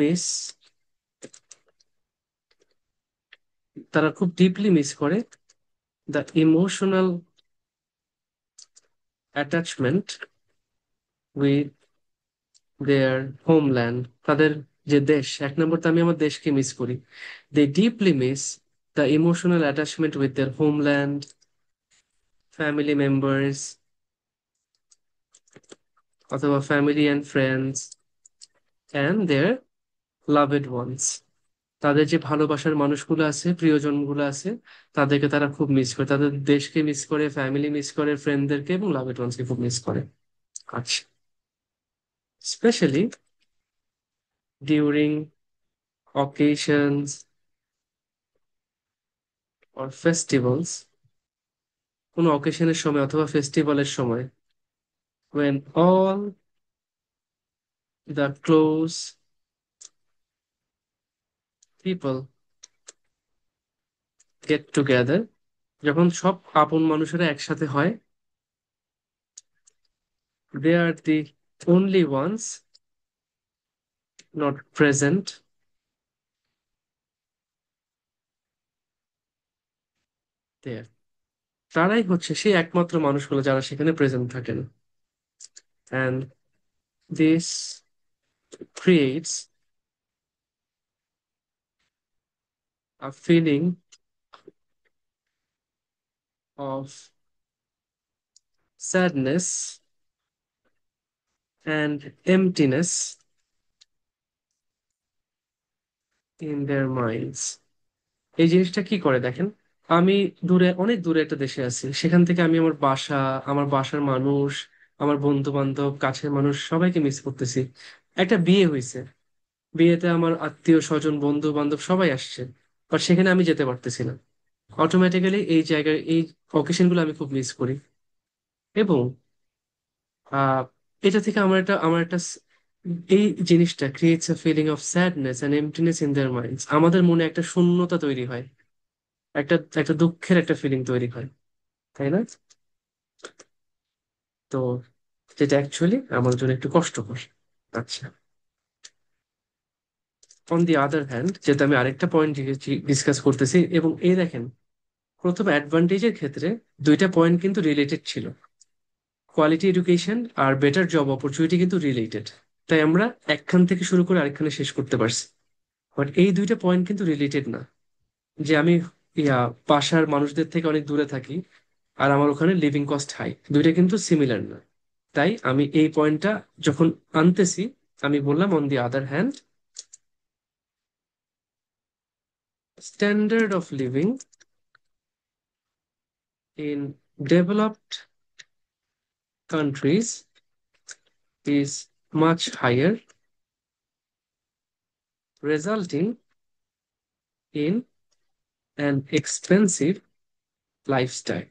miss, তারা খুব ডিপলি মিস করে the emotional attachment with their homeland, তাদের যে দেশ। এক নম্বর তো আমি আমার দেশকে মিস করি। They deeply miss the emotional attachment with their homeland, family members, অথবা family and friends, and their loved ones, তাদের যে ভালোবাসার মানুষগুলো আছে, প্রিয়জনগুলো আছে, তাদেরকে তারা খুব মিস করে, তাদের দেশকে মিস করে, ফ্যামিলি মিস করে, ফ্রেন্ডদেরকে এবং লাভেড ওয়ান্সকে খুব মিস করে। আচ্ছা, specially during occasions or festivals, কোনো অকেশনের সময় অথবা ফেস্টিভ্যালের সময়, when all the close people get together, যখন সব আপন মানুষেরা একসাথে হয়, They are the only ones not present there. তারাই হচ্ছে সেই একমাত্র মানুষগুলো যারা সেখানে প্রেজেন্ট থাকেন। And this creates a feeling of sadness and emptiness in their minds. এই জিনিসটা কি করে দেখেন, আমি অনেক দূরে একটা দেশে আছি, সেখান থেকে আমি আমার বাসা, আমার বাসার মানুষ, আমার বন্ধু বান্ধব, কাছের মানুষ সবাইকে মিস করতেছি। একটা বিয়ে হয়েছে, বিয়েতে আমার আত্মীয় স্বজন বন্ধু বান্ধব সবাই আসছে, বাট সেখানে আমি যেতে পারতেছি না। অটোমেটিক্যালি এই জায়গায় এই অকেশন গুলো আমি খুব মিস করি। এবং আহ এটা থেকে এই জিনিসটা creates a feeling of sadness and emptiness in their minds. আমাদের মনে একটা শূন্যতা তৈরি হয়, একটা একটা দুঃখের একটা ফিলিং তৈরি হয়, তাই না? তো যেটা অ্যাকচুয়ালি আমার জন্য একটু কষ্টকর। আচ্ছা, অন দি আদার হ্যান্ড, যেটা আমি আরেকটা পয়েন্ট ডিসকাস করতেছি, এবং এই দেখেন, প্রথম অ্যাডভান্টেজের ক্ষেত্রে দুইটা পয়েন্ট কিন্তু রিলেটেড ছিল। কোয়ালিটি এডুকেশন আর বেটার জব অপরচুনিটি কিন্তু রিলেটেড, তাই আমরা একখান থেকে শুরু করে আরেকখানে শেষ করতে পারছি। বাট এই দুইটা পয়েন্ট কিন্তু রিলেটেড না, যে আমি ইয়া বাসার মানুষদের থেকে অনেক দূরে থাকি আর আমার ওখানে লিভিং কস্ট হাই, দুইটা কিন্তু সিমিলার না। তাই আমি এই পয়েন্টটা যখন আনতেছি, আমি বললাম on the other hand, standard of living in developed countries is much higher, resulting in an expensive lifestyle.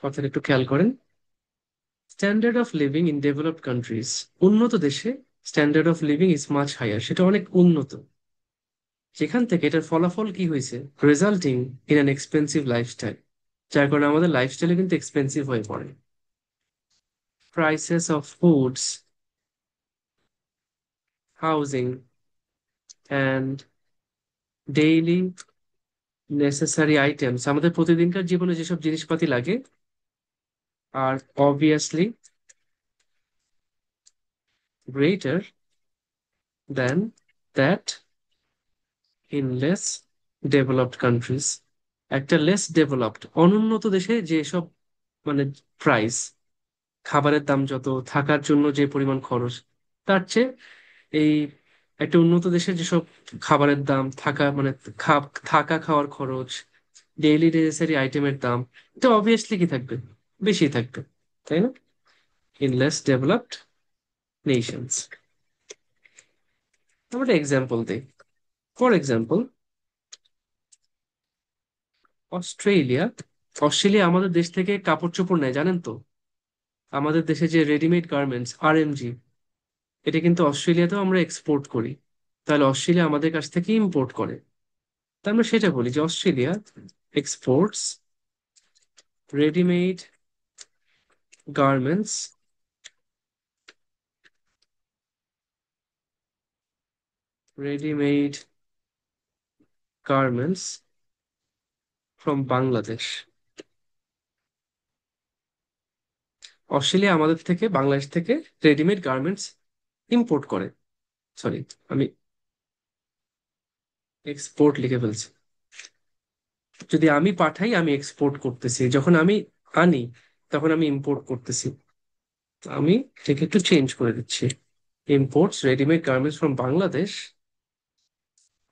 কথাটা একটু খেয়াল করেন। Standard of living in developed countries, উন্নত দেশে standard of living is much higher, সেটা অনেক উন্নত। যেখান থেকে এটার ফলাফল কি হয়েছে, resulting in an expensive lifestyle, যার কারণে আমাদের লাইফস্টাইলে কিন্তু এক্সপেন্সিভ হয়ে পড়ে। Prices of foods, housing and daily necessary items, আমাদের প্রতিদিনকার জীবনে যেসব জিনিসপাতি লাগে, আর obviously greater than that in less developed countries. একটা লেস ডেভেলপড অনুন্নত দেশে যেসব মানে প্রাইস, খাবারের দাম যত, থাকার জন্য যে পরিমাণ খরচ, তার চেয়ে এই একটা উন্নত দেশের যেসব খাবারের দাম, থাকা মানে থাকা খাওয়ার খরচ, ডেইলি নেসেসারি আইটেমের দাম, এটা অবভিয়াসলি কি থাকবে, বেশি থাকবে, তাই না? In less developed Nations. আমরা এক্সাম্পল দিই। For example, Australia. অস্ট্রেলিয়া আমাদের দেশ থেকে কাপড় চোপড় নেয়, জানেন তো? আমাদের দেশে যে রেডিমেড গার্মেন্টস RMG, এটা কিন্তু অস্ট্রেলিয়াতেও আমরা এক্সপোর্ট করি। তাহলে অস্ট্রেলিয়া আমাদের কাছ থেকে ইম্পোর্ট করে। তা আমরা সেটা বলি যে Australia exports readymade garments readymade garments from Bangladesh. Australia আমাদের থেকে, বাংলাদেশ থেকে রেডিমেড গার্মেন্টস ইম্পোর্ট করে। সরি, আমি এক্সপোর্ট লিখে ফেলছি। যদি আমি পাঠাই আমি এক্সপোর্ট করতেছি, যখন আমি আনি তখন আমি ইম্পোর্ট করতেছি। তো আমি এটাকে একটু চেঞ্জ করে দিচ্ছি, imports readymade garments from Bangladesh,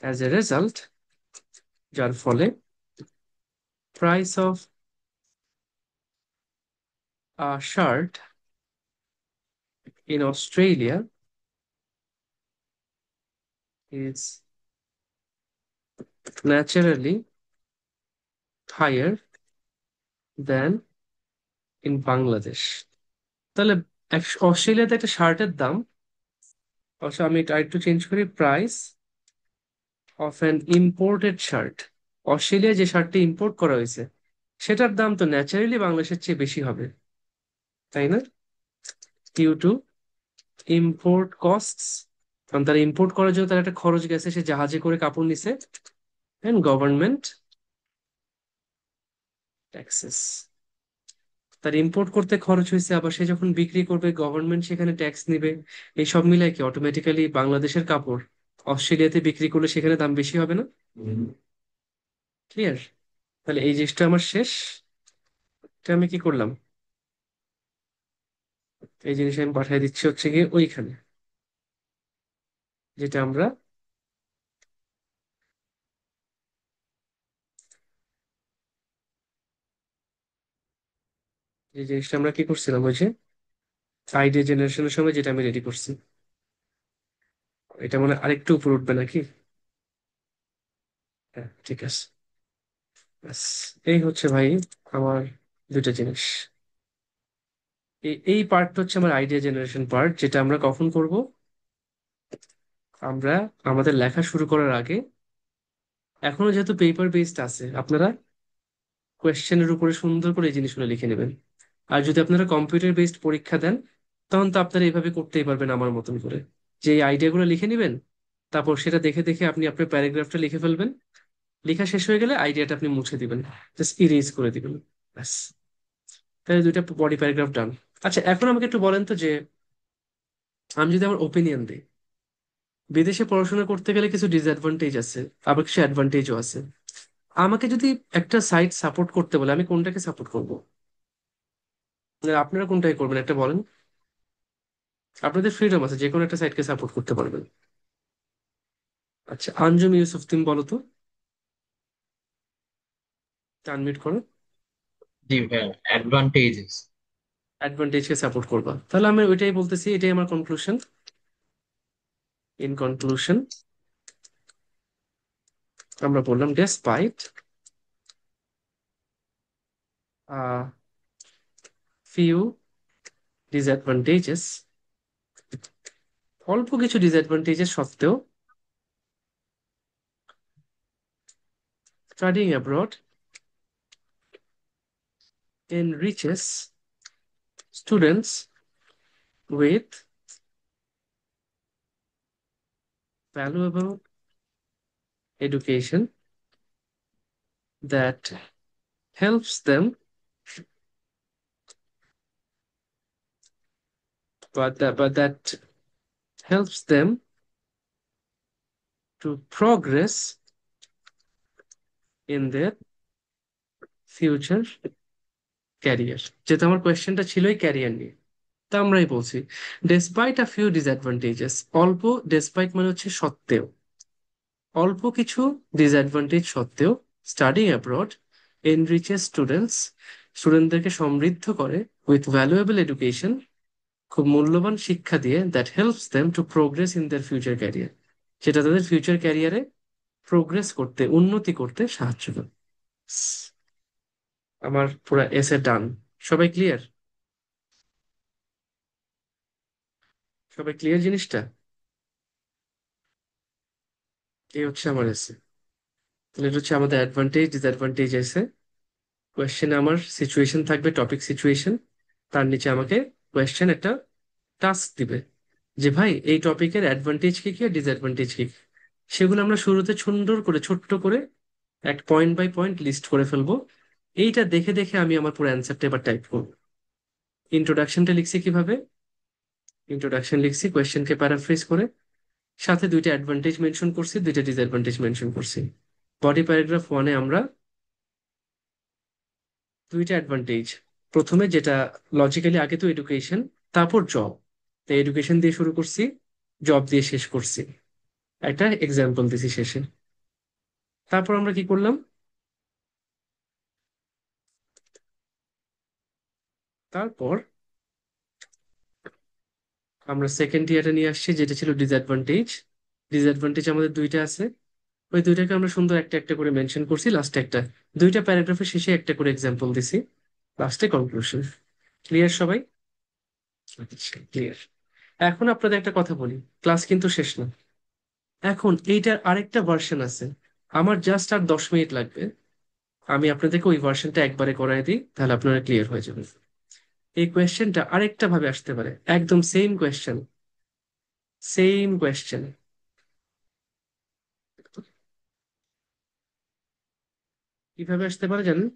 as a result, যার ফলে price of a shirt in Australia is naturally higher than in Bangladesh. তাহলে অস্ট্রেলিয়াতে একটা শার্টের দাম, অবশ্য আমি এটা একটু চেঞ্জ করি, price of an imported shirt, অস্ট্রেলিয়ায় যে শার্টটি ইম্পোর্ট করা হয়েছে সেটার দাম তো ন্যাচারালি বাংলাদেশের চেয়ে বেশি হবে। তাই না? ডিউ টু ইম্পোর্ট কস্টস, কারণ তারা ইম্পোর্ট করার জন্য তার একটা খরচ গেছে, সে জাহাজে করে কাপড় নিছে, এন্ড গভর্নমেন্ট ট্যাক্সেস, তার ইম্পোর্ট করতে খরচ হয়েছে, আবার সে যখন বিক্রি করবে গভর্নমেন্ট সেখানে ট্যাক্স নিবে। এই সব মিলাই কি অটোমেটিক্যালি বাংলাদেশের কাপড় অস্ট্রেলিয়াতে বিক্রি করলে সেখানে দাম বেশি হবে না? ক্লিয়ার? তাহলে এই জিনিসটা আমার শেষ। এটা আমি কি করলাম, এই জিনিস আমি পাঠিয়ে দিচ্ছি হচ্ছে গিয়ে ওইখানে, যেটা আমরা যে জিনিসটা আমরা কি করছিলাম ওই যে আইডিয়া জেনারেশনের সময় যেটা আমি রেডি করছি, এটা মনে হয় আরেকটু উপর উঠবে নাকি? হ্যাঁ, ঠিক আছে। ব্যাস, এই হচ্ছে ভাই আমার দুইটা জিনিস। এই পার্টটা হচ্ছে আমার আইডিয়া জেনারেশন পার্ট, যেটা আমরা কখন করব? আমরা আমাদের লেখা শুরু করার আগে, এখনো যেহেতু পেপার বেসড আছে, আপনারা কোয়েশ্চেনের উপরে সুন্দর করে এই জিনিসগুলো লিখে নেবেন। আর যদি আপনারা কম্পিউটার বেসড পরীক্ষা দেন, তখন তো আপনারা এইভাবে করতেই পারবেন আমার মতন করে, যে এই আইডিয়াগুলো লিখে নেবেন, তারপর সেটা দেখে দেখে আপনি আপনার প্যারাগ্রাফটা লিখে ফেলবেন। লেখা শেষ হয়ে গেলে আইডিয়াটা আপনি মুছে দিবেন, জাস্ট ইরেজ করে দিবেন। ব্যাস, তাহলে দুইটা বডি প্যারাগ্রাফ ডান। আচ্ছা, এখন আমাকে একটু বলেন তো যে আমি যদি আমার ওপিনিয়ন দিই, বিদেশে পড়াশোনা করতে গেলে কিছু ডিসঅ্যাডভান্টেজ আছে, আবার কিছু অ্যাডভান্টেজও আছে। আমাকে যদি একটা সাইট সাপোর্ট করতে বলে, আমি কোনটাকে সাপোর্ট করব? আপনারা কোনটাই করবেন একটা বলেন। আপনাদের ফ্রিডম আছে, যে কোনো একটা সাইটকে সাপোর্ট করতে পারবেন। আচ্ছা, আঞ্জুম ইউসুফ তুমি বলো তো, আনমিউট করো। জি ভাইয়া, অ্যাডভান্টেজেস। অ্যাডভান্টেজকে সাপোর্ট করবা, তাহলে আমি ওইটাই বলতেছি, এটাই আমার কনক্লুশন। ইন কনক্লুশন আমরা বললাম ডেসপাইট ফিউ ডিসঅ্যাডভান্টেজেস, অল্প কিছু ডিসঅ্যাডভান্টেজেস সত্ত্বেও, studying abroad enriches students with valuable education that helps them, but that helps them to progress in their future career। যেহেতু আমার কোয়েশ্চেনটা ছিলই ক্যারিয়ার নিয়ে, তা আমরাই বলছি ডেসপাইট আ ফিউ ডিসঅ্যাডভান্টেজেস, অল্প, ডেসপাইট মানে হচ্ছে সত্ত্বেও, অল্প কিছু ডিসঅ্যাডভান্টেজ সত্ত্বেও স্টাডিং অ্যাব্রড এনরিচেস স্টুডেন্টস, স্টুডেন্টদেরকে সমৃদ্ধ করে উইথ ভ্যালুয়েবল এডুকেশন, খুব মূল্যবান শিক্ষা দিয়ে, that helps them to progress in their future career, যেটা তাদের ফিউচার ক্যারিয়ারে প্রোগ্রেস করতে, উন্নতি করতে সাহায্য করে। আমার পুরো এসে ডান। সবাই ক্লিয়ার? সবাই ক্লিয়ার জিনিসটা? এই হচ্ছে আমার এসে। তাহলে এটা হচ্ছে আমাদের অ্যাডভান্টেজ ডিসঅ্যাডভান্টেজ এসে। কোয়েশ্চেনে আমার সিচুয়েশন থাকবে, টপিক সিচুয়েশন, তার নিচে আমাকে কোয়েশ্চেন একটা টাস্ক দিবে, যে ভাই এই টপিকের অ্যাডভান্টেজ কি কি আর ডিসঅ্যাডভান্টেজ কি কি। সেগুলো আমরা শুরুতে সুন্দর করে ছোট্ট করে এক পয়েন্ট বাই পয়েন্ট লিস্ট করে ফেলবো। এইটা দেখে দেখে আমি আমার পুরো অ্যান্সারটা এবার টাইপ করবো। ইন্ট্রোডাকশনটা লিখছি কিভাবে? ইন্ট্রোডাকশন লিখছি কোয়েশ্চেনকে প্যারাফ্রেজ করে, সাথে দুইটা অ্যাডভান্টেজ মেনশন করছি, দুইটা ডিসঅ্যাডভান্টেজ মেনশন করছি। বডি প্যারাগ্রাফ ওয়ানে আমরা দুইটা অ্যাডভান্টেজ, প্রথমে যেটা লজিক্যালি আগে তো এডুকেশন, তারপর জব, তো এডুকেশন দিয়ে শুরু করছি, জব দিয়ে শেষ করছি, একটা এক্সাম্পল দিছি শেষে। তারপর আমরা কি করলাম, তারপর আমরা সেকেন্ড ইয়ারে নিয়ে আসছি, যেটা ছিল ডিসঅ্যাডভান্টেজ। ডিসঅ্যাডভান্টেজ আমাদের দুইটা আছে, ওই দুইটাকে আমরা সুন্দর একটা একটা করে মেনশন করছি, লাস্টে একটা, দুইটা প্যারাগ্রাফের শেষে একটা করে এক্সাম্পল দিছি, লাস্টে কনক্লুশন। ক্লিয়ার সবাই? আচ্ছা, ক্লিয়ার। এখন আপনাদের একটা কথা বলি, ক্লাস কিন্তু শেষ না। এখন এইটার আরেকটা ভার্সন আছে, আমার জাস্ট আর 10 মিনিট লাগবে, আমি আপনাদেরকে ওই ভার্সনটা একবারে করাই দিই, তাহলে আপনারা ক্লিয়ার হয়ে যাবেন। এই কোয়েশ্চেনটা আরেকটা ভাবে আসতে পারে, একদম সেম কোয়েশ্চেন, সেম কোয়েশ্চেন। কিভাবে আসতে পারে জানেন?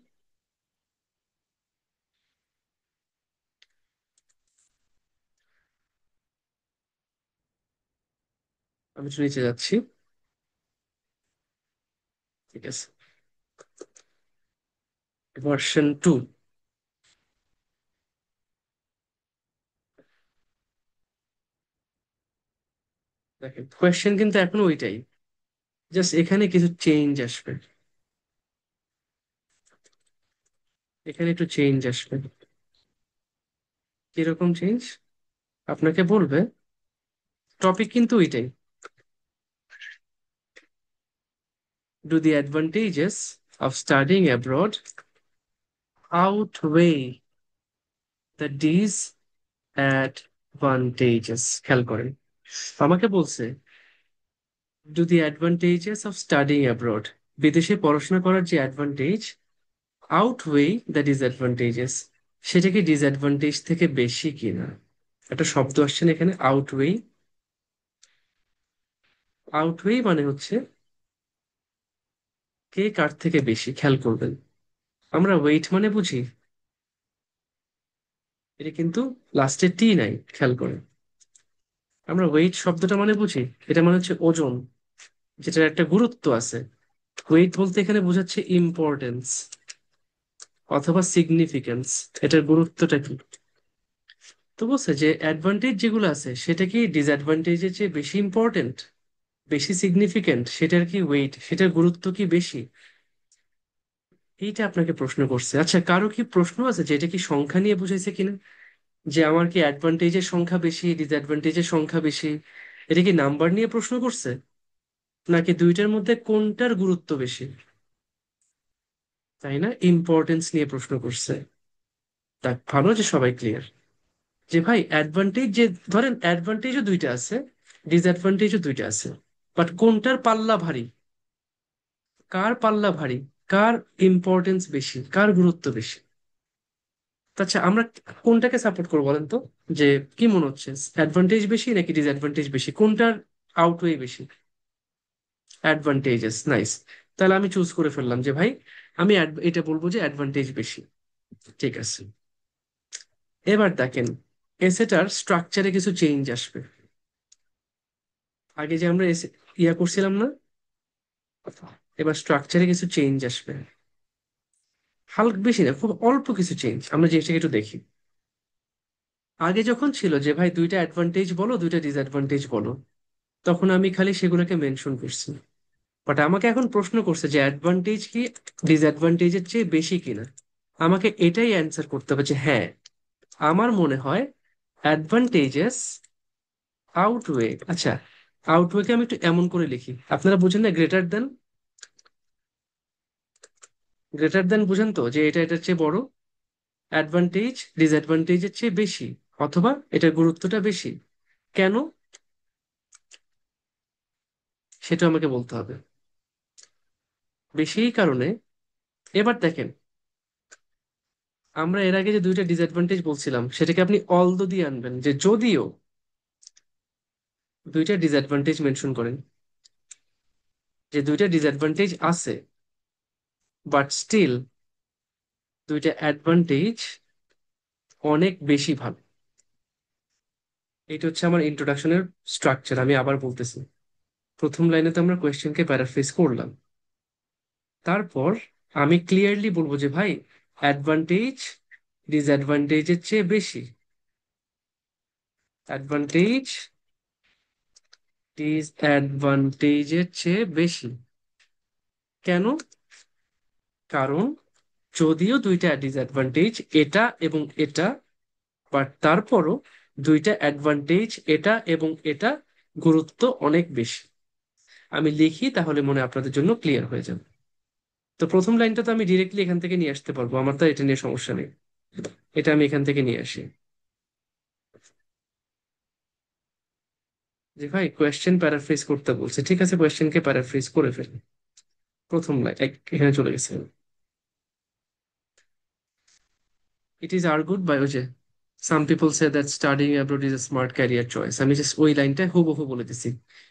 আমি একটু নিচে যাচ্ছি। ঠিক আছে, ভার্সন 2। দেখেন কোয়েশ্চেন কিন্তু এখনো ওইটাই, জাস্ট এখানে কিছু চেঞ্জ আসবে, এখানে একটু চেঞ্জ আসবে। কিরকম চেঞ্জ? আপনাকে বলবে, টপিক কিন্তু ওইটাই। Do the advantages of studying abroad outweigh the disadvantages? খেয়াল করেন, আমাকে বলছে do the advantages of studying abroad, বিদেশে পড়াশোনা করার যে অ্যাডভান্টেজ, outweigh the disadvantages, সেটা কি ডিসঅ্যাডভান্টেজ থেকে বেশি কিনা। একটা শব্দ আসছে না এখানে, outweigh। outweigh মানে হচ্ছে কে কার থেকে বেশি। খেয়াল করবেন, আমরা ওয়েট মানে বুঝি, এটা কিন্তু লাস্টে টি নাই, খেয়াল করেন। আমরা ওয়েট শব্দটা মানে বুঝি, এটা মানে হচ্ছে ওজন, যেটার একটা গুরুত্ব আছে। ওয়েট বলতে এখানে বোঝাচ্ছে ইম্পর্টেন্স অথবা সিগনিফিকেন্স, এটার গুরুত্বটা কি। তো বলছে যে অ্যাডভান্টেজ যেগুলো আছে সেটা কি ডিসঅ্যাডভান্টেজের চেয়ে বেশি ইম্পর্টেন্ট, বেশি সিগনিফিকেন্ট, সেটার কি ওয়েট, সেটার গুরুত্ব কি বেশি। এইটা আপনাকে প্রশ্ন করছে। আচ্ছা, কারো কি প্রশ্ন আছে যে এটা কি সংখ্যা নিয়ে বুঝাইছে কিনা, যে আমার কি অ্যাডভান্টেজের সংখ্যা বেশি, ডিসঅ্যাডভান্টেজের সংখ্যা বেশি, এটা কি নাম্বার নিয়ে প্রশ্ন করছে, নাকি দুইটার মধ্যে কোনটার গুরুত্ব বেশি, তাই না? ইম্পর্টেন্স নিয়ে প্রশ্ন করছে। তা ভালো যে সবাই ক্লিয়ার, যে ভাই অ্যাডভান্টেজ যে, ধরেন অ্যাডভান্টেজও দুইটা আছে, ডিসঅ্যাডভান্টেজও দুইটা আছে, বাট কোনটার পাল্লা ভারী, কার পাল্লা ভারী, কার ইম্পর্টেন্স বেশি, কার গুরুত্ব বেশি। তো আচ্ছা, আমরা কোনটাকে সাপোর্ট করবো বলেন তো, যে কি মনে হচ্ছে, অ্যাডভান্টেজ বেশি নাকি ডিসঅ্যাডভান্টেজ বেশি, কোনটার আউটওয়ে বেশি? Advantages, nice. তাহলে আমি চুজ করে ফেললাম যে ভাই আমি এটা বলবো যে অ্যাডভান্টেজ বেশি। ঠিক আছে, এবার দেখেন এসেটার স্ট্রাকচারে কিছু চেঞ্জ আসবে। আগে যে আমরা ইয়া করছিলাম না, এবার স্ট্রাকচারে কিছু চেঞ্জ আসবে। হালকা, বেশি না, খুব অল্প কিছু চেঞ্জ। আমরা জিনিসটাকে একটু দেখি। আগে যখন ছিল যে ভাই দুইটা অ্যাডভান্টেজ বলো, দুইটা ডিসঅ্যাডভান্টেজ বলো, তখন আমি খালি সেগুলোকে মেনশন করছি। বাট আমাকে এখন প্রশ্ন করছে যে অ্যাডভান্টেজ কি ডিসঅ্যাডভান্টেজের চেয়ে বেশি কিনা। আমাকে এটাই অ্যান্সার করতে হবে যে হ্যাঁ, আমার মনে হয় অ্যাডভান্টেজেস আউটওয়ে। আচ্ছা, আউটওয়েকে আমি একটু এমন করে লিখি, আপনারা বুঝেন না, গ্রেটার দেন, গ্রেটার দেন বুঝেন তো, যে এটা এটার চেয়ে বড়, অ্যাডভান্টেজ ডিসঅ্যাডভান্টেজের চেয়ে বেশি, অথবা এটার গুরুত্বটা বেশি। কেন, সেটা আমাকে বলতে হবে। বেশি এই কারণে। এবার দেখেন, আমরা এর আগে যে দুইটা ডিসঅ্যাডভান্টেজ বলছিলাম, সেটাকে আপনি অলদো দিয়ে আনবেন, যে যদিও দুইটা ডিসঅ্যাডভান্টেজ মেনশন করেন, যে দুইটা ডিসঅ্যাডভান্টেজ আছে, বাট স্টিল দুইটা অ্যাডভান্টেজ অনেক বেশি ভালো। এটা হচ্ছে আমার ইন্ট্রোডাকশনের স্ট্রাকচার। আমি আবার বলতেছি, প্রথম লাইনে তো আমরা কোয়েশ্চেনকে প্যারাফ্রেজ করলাম, তারপর আমি ক্লিয়ারলি বলবো যে ভাই অ্যাডভান্টেজ ডিসঅ্যাডভান্টেজের চেয়ে বেশি, অ্যাডভান্টেজ ডিসঅ্যাডভান্টেজের চেয়ে বেশি। কেন? কারণ যদিও দুইটা ডিসঅ্যাডভান্টেজ এটা এবং এটা, বাট তারপরও দুইটা অ্যাডভান্টেজ এটা এবং এটা, গুরুত্ব অনেক বেশি। আমি লিখি তাহলে মনে হয় আপনাদের জন্য ক্লিয়ার হয়ে যাবে। তো প্রথম লাইনটা তো আমি ডিরেক্টলি এখান থেকে নিয়ে আসতে পারবো, আমার তো এটা নিয়ে সমস্যা নেই। এটা আমি এখান থেকে নিয়ে আসি, যে ভাই কোয়েশ্চেন প্যারাফ্রেজ করতে বলছে, ঠিক আছে কোয়েশ্চেনকে প্যারাফ্রেজ করে ফেলি। প্রথম লাইন এখানে চলে গেছে, ইট ইজ আর্গুড বাই ওজে Some people say that studying abroad is a smart career choice. আমি জাস্ট ওই লাইনটা হুবহু বলে দিছি।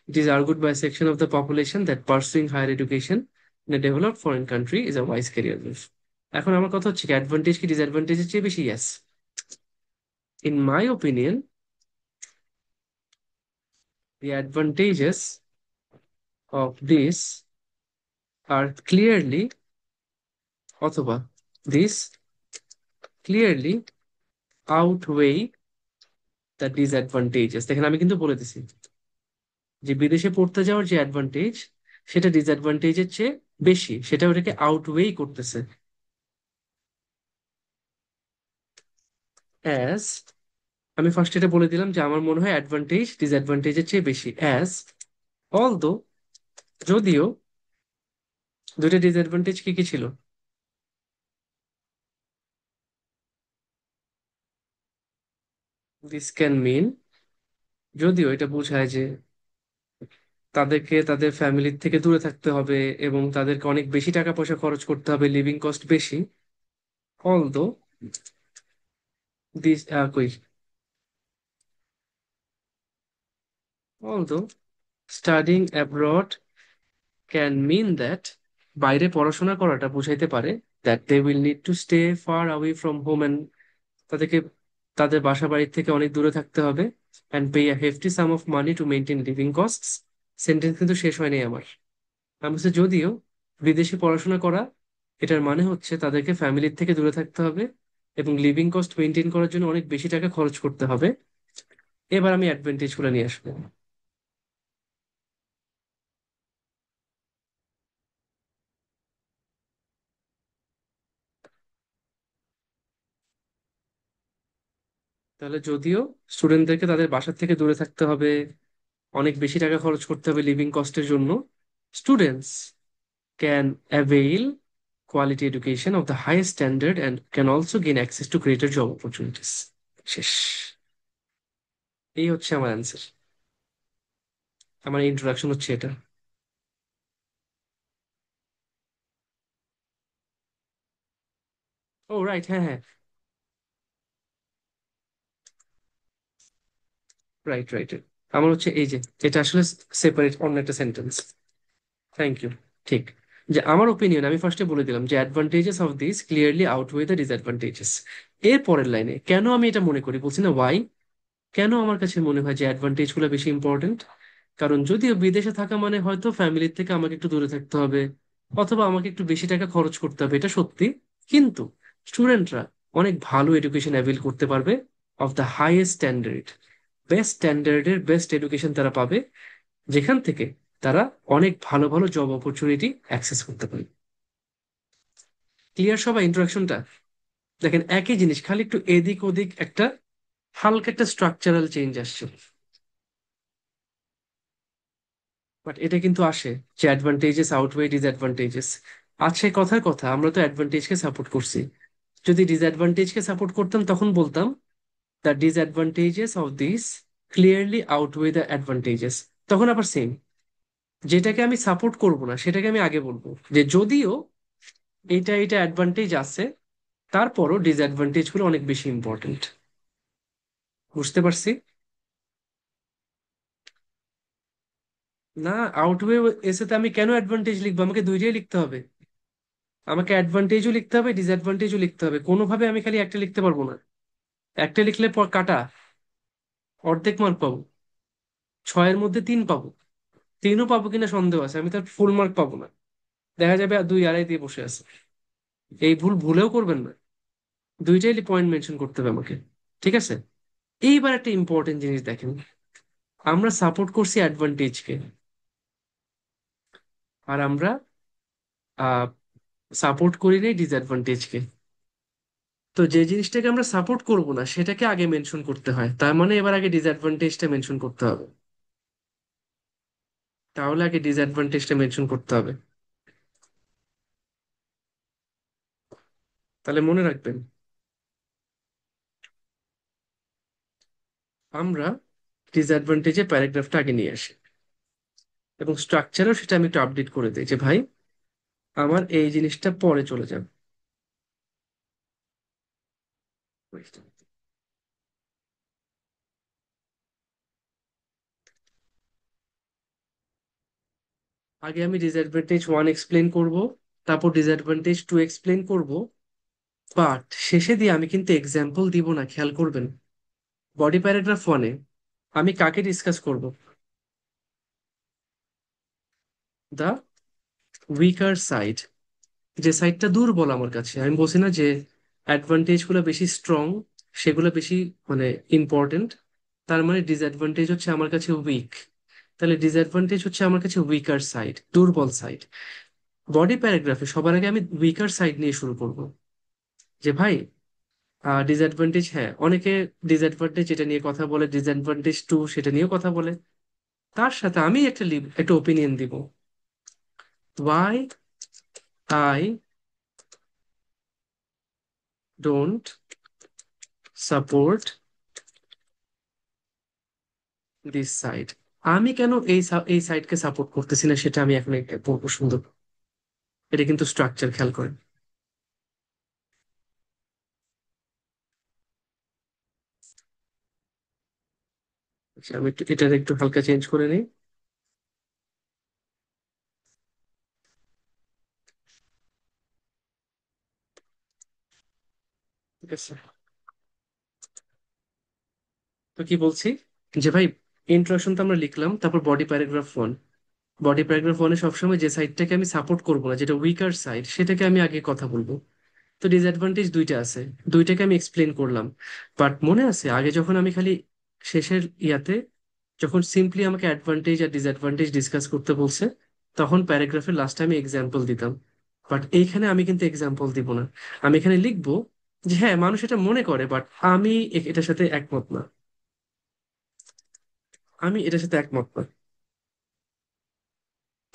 It is argued by a section of the population that pursuing higher education in a developed foreign country is a wise career move. এখন আমার কথা হচ্ছে কি, অ্যাডভান্টেজ কি ডিসঅ্যাডভান্টেজের চেয়ে বেশি? Yes. In my opinion, the advantages of this are clearly, অথবা this clearly outweigh the disadvantages. দেখেন আমি কিন্তু বলে দিছি যে বিদেশে পড়তে যাওয়ার যে অ্যাডভান্টেজ সেটা ডিসঅ্যাডভান্টেজের চেয়ে বেশি, সেটা ওটাকে আউটওয়ে করতেছে। অ্যাজ, আমি ফার্স্ট এটা বলে দিলাম যে আমার মনে হয় অ্যাডভান্টেজ ডিসঅ্যাডভান্টেজের চেয়ে বেশি। অ্যাজ, অলদো, যদিও, দুইটা ডিসঅ্যাডভান্টেজ কি কি ছিল? দিস ক্যান মিন, যদিও এটা বোঝায় যে তাদেরকে তাদের ফ্যামিলির থেকে দূরে থাকতে হবে এবং তাদেরকে অনেক বেশি টাকা পয়সা খরচ করতে হবে, লিভিং কস্ট বেশি। অলদো দিস কই although studying abroad can mean that, বাইরে পড়াশোনা করাটা বুঝাইতে পারে that they will need to stay far away from home, and তাদেরকে তাদের বাসা বাড়ির থেকে অনেক দূরে থাকতে হবে, and pay a hefty sum of money to maintain living costs. Sentence কিন্তু শেষ হয়নি আমার। আমি বলছি যদিও বিদেশে পড়াশোনা করা, এটার মানে হচ্ছে তাদেরকে ফ্যামিলির থেকে দূরে থাকতে হবে এবং লিভিং কস্ট মেনটেন করার জন্য অনেক বেশি টাকা খরচ করতে হবে। এবার আমি অ্যাডভান্টেজ গুলো নিয়ে আসবো। তাহলে যদিও স্টুডেন্টদেরকে তাদের বাসার থেকে দূরে থাকতে হবে, অনেক বেশি টাকা খরচ করতে হবে লিভিং কস্টের জন্য, students can avail quality education of the highest standard and can also gain access to greater job opportunities. শেষ। এই হচ্ছে আমার অ্যান্সার, আমার ইন্ট্রোডাকশন হচ্ছে এটা। ও রাইট, হ্যাঁ হ্যাঁ, রাইট রাইট। আমার হচ্ছে এই যে, এটা আসলে সেপারেট অন্য একটা সেন্টেন্স। Thank you. ঠিক, যে আমার ওপিনিয়ন আমি ফার্স্টে বলে দিলাম যে advantages of this clearly outweigh the disadvantages. এর পরের লাইনে কেন আমি এটা মনে করি বলছি না, ওয়াই, কেন আমার কাছে মনে হয় যে অ্যাডভান্টেজ গুলো বেশি ইম্পর্টেন্ট। কারণ যদিও বিদেশে থাকা মানে হয়তো ফ্যামিলির থেকে আমাকে একটু দূরে থাকতে হবে অথবা আমাকে একটু বেশি টাকা খরচ করতে হবে, এটা সত্যি, কিন্তু স্টুডেন্টরা অনেক ভালো এডুকেশন অ্যাভেল করতে পারবে of the highest standard. Best স্ট্যান্ডার্ডের বেস্ট এডুকেশন তারা পাবে, যেখান থেকে তারা অনেক ভালো ভালো জব অপরচুনিটি অ্যাক্সেস করতে পারে। ক্লিয়ার সবাই ইন্ট্রোডাকশনটা? দেখেন একই জিনিস, খালি একটু এদিক ওদিক একটা হালকা একটা স্ট্রাকচারাল চেঞ্জ আসছে, বাট এটা কিন্তু আসে যে অ্যাডভান্টেজেস আউটওয়ে ডিসঅ্যাডভান্টেজেস। আছে কথার কথা, আমরা তো অ্যাডভান্টেজকে সাপোর্ট করছি। যদি ডিসঅ্যাডভান্টেজকে সাপোর্ট করতাম তখন বলতাম the disadvantages of this clearly outweigh the advantages. তখন আবার সেম, যেটাকে আমি সাপোর্ট করব না সেটাকে আমি আগে বলবো যে যদিও এইটা এটা অ্যাডভান্টেজ আছে, তারপরও ডিসঅ্যাডভান্টেজ গুলো অনেক বেশি ইম্পর্টেন্ট। বুঝতে পারছি? না, আউটওয়ে এসেতে আমি কেন অ্যাডভান্টেজ লিখবো? আমাকে দুইটাই লিখতে হবে। আমাকে অ্যাডভান্টেজও লিখতে হবে, ডিসঅ্যাডভান্টেজও লিখতে হবে, কোনোভাবে আমি খালি একটা লিখতে পারবো না। একটা লিখলে পর কাটা, অর্ধেক মার্ক পাবো, ছয়ের মধ্যে তিন পাবো। তিনও পাবো কিনা সন্দেহ আছে, আমি তার ফুল মার্ক পাবো না, দেখা যাবে আর দুই আড়াই দিয়ে বসে আছে। এই ভুল ভুলেও করবেন না, দুইটাই পয়েন্ট মেনশন করতে হবে আমাকে। ঠিক আছে? এইবার একটা ইম্পর্টেন্ট জিনিস দেখেন, আমরা সাপোর্ট করছি অ্যাডভান্টেজকে, আর আমরা সাপোর্ট করি নাই ডিসঅ্যাডভান্টেজকে। তো যে জিনিসটাকে আমরা সাপোর্ট করব না সেটাকে আগে মেনশন করতে হয়, তার মানে এবার আগে ডিসঅ্যাডভান্টেজটা মেনশন করতে হবে। তাহলে আগে ডিসঅ্যাডভান্টেজটা মেনশন করতে হবে। তাহলে মনে রাখবেন, আমরা ডিসঅ্যাডভান্টেজে প্যারাগ্রাফটা আগে নিয়ে আসি এবং স্ট্রাকচারও সেটা আমি একটু আপডেট করে দিই যে ভাই আমার এই জিনিসটা পরে চলে যাবে। আগে আমি ডিসঅ্যাডভান্টেজ ওয়ান এক্সপ্লেন করব, তারপর ডিসঅ্যাডভান্টেজ টু এক্সপ্লেন করব, বাট শেষে দিয়ে আমি কিন্তু এক্সাম্পল দিব না, খেয়াল করবেন। বডি প্যারাগ্রাফ ওয়ানে আমি কাকে ডিসকাস করব? দ্য উইকার সাইড, যে সাইডটা দুর্বল আমার কাছে। আমি বলছি না যে অ্যাডভান্টেজ গুলো বেশি স্ট্রং, সেগুলো বেশি মানে ইম্পর্টেন্ট। তার মানে ডিসঅ্যাডভান্টেজ হচ্ছে আমার কাছে উইক, তাহলে ডিসঅ্যাডভান্টেজ হচ্ছে আমার কাছে উইকার সাইড, দুর্বল সাইড। বডি প্যারাগ্রাফে সবার আগে আমি উইকার সাইড নিয়ে শুরু করব, যে ভাই ডিসঅ্যাডভান্টেজ, হ্যাঁ অনেকে ডিসঅ্যাডভান্টেজ এটা নিয়ে কথা বলে, ডিসঅ্যাডভান্টেজ টু সেটা নিয়েও কথা বলে। তার সাথে আমি একটা ওপিনিয়ন দিব, why I don't support this side. আমি কেন এই সাইডকে সাপোর্ট করতেছি না সেটা আমি এখন বলবো সুন্দর। এটা কিন্তু স্ট্রাকচার, খেয়াল করেন। আচ্ছা, আমি এটা একটু হালকা চেঞ্জ করে নিই। ঠিক আছে, তো কি বলছি, যে ভাই ইন্ট্রোডাকশন তো আমরা লিখলাম, তারপর body paragraph one. Body paragraph ওয়ানে সবসময় যে সাইডটাকে আমি সাপোর্ট করবো না, যেটা উইকার সাইড, সেটাকে আমি আগে কথা বলবো। তো ডিসঅ্যাডভান্টেজ দুইটা আছে, দুইটাকে আমি এক্সপ্লেন করলাম। বাট মনে আছে আগে যখন আমি খালি শেষের ইয়াতে, যখন সিম্পলি আমাকে অ্যাডভান্টেজ আর ডিসঅ্যাডভান্টেজ ডিসকাস করতে বলছে, তখন প্যারাগ্রাফের লাস্টে আমি এক্সাম্পল দিতাম। বাট এইখানে আমি কিন্তু এক্সাম্পল দিব না। আমি এখানে লিখবো যে হ্যাঁ মানুষ এটা মনে করে, বাট আমি এটার সাথে একমত না। আমি এটার সাথে একমত না।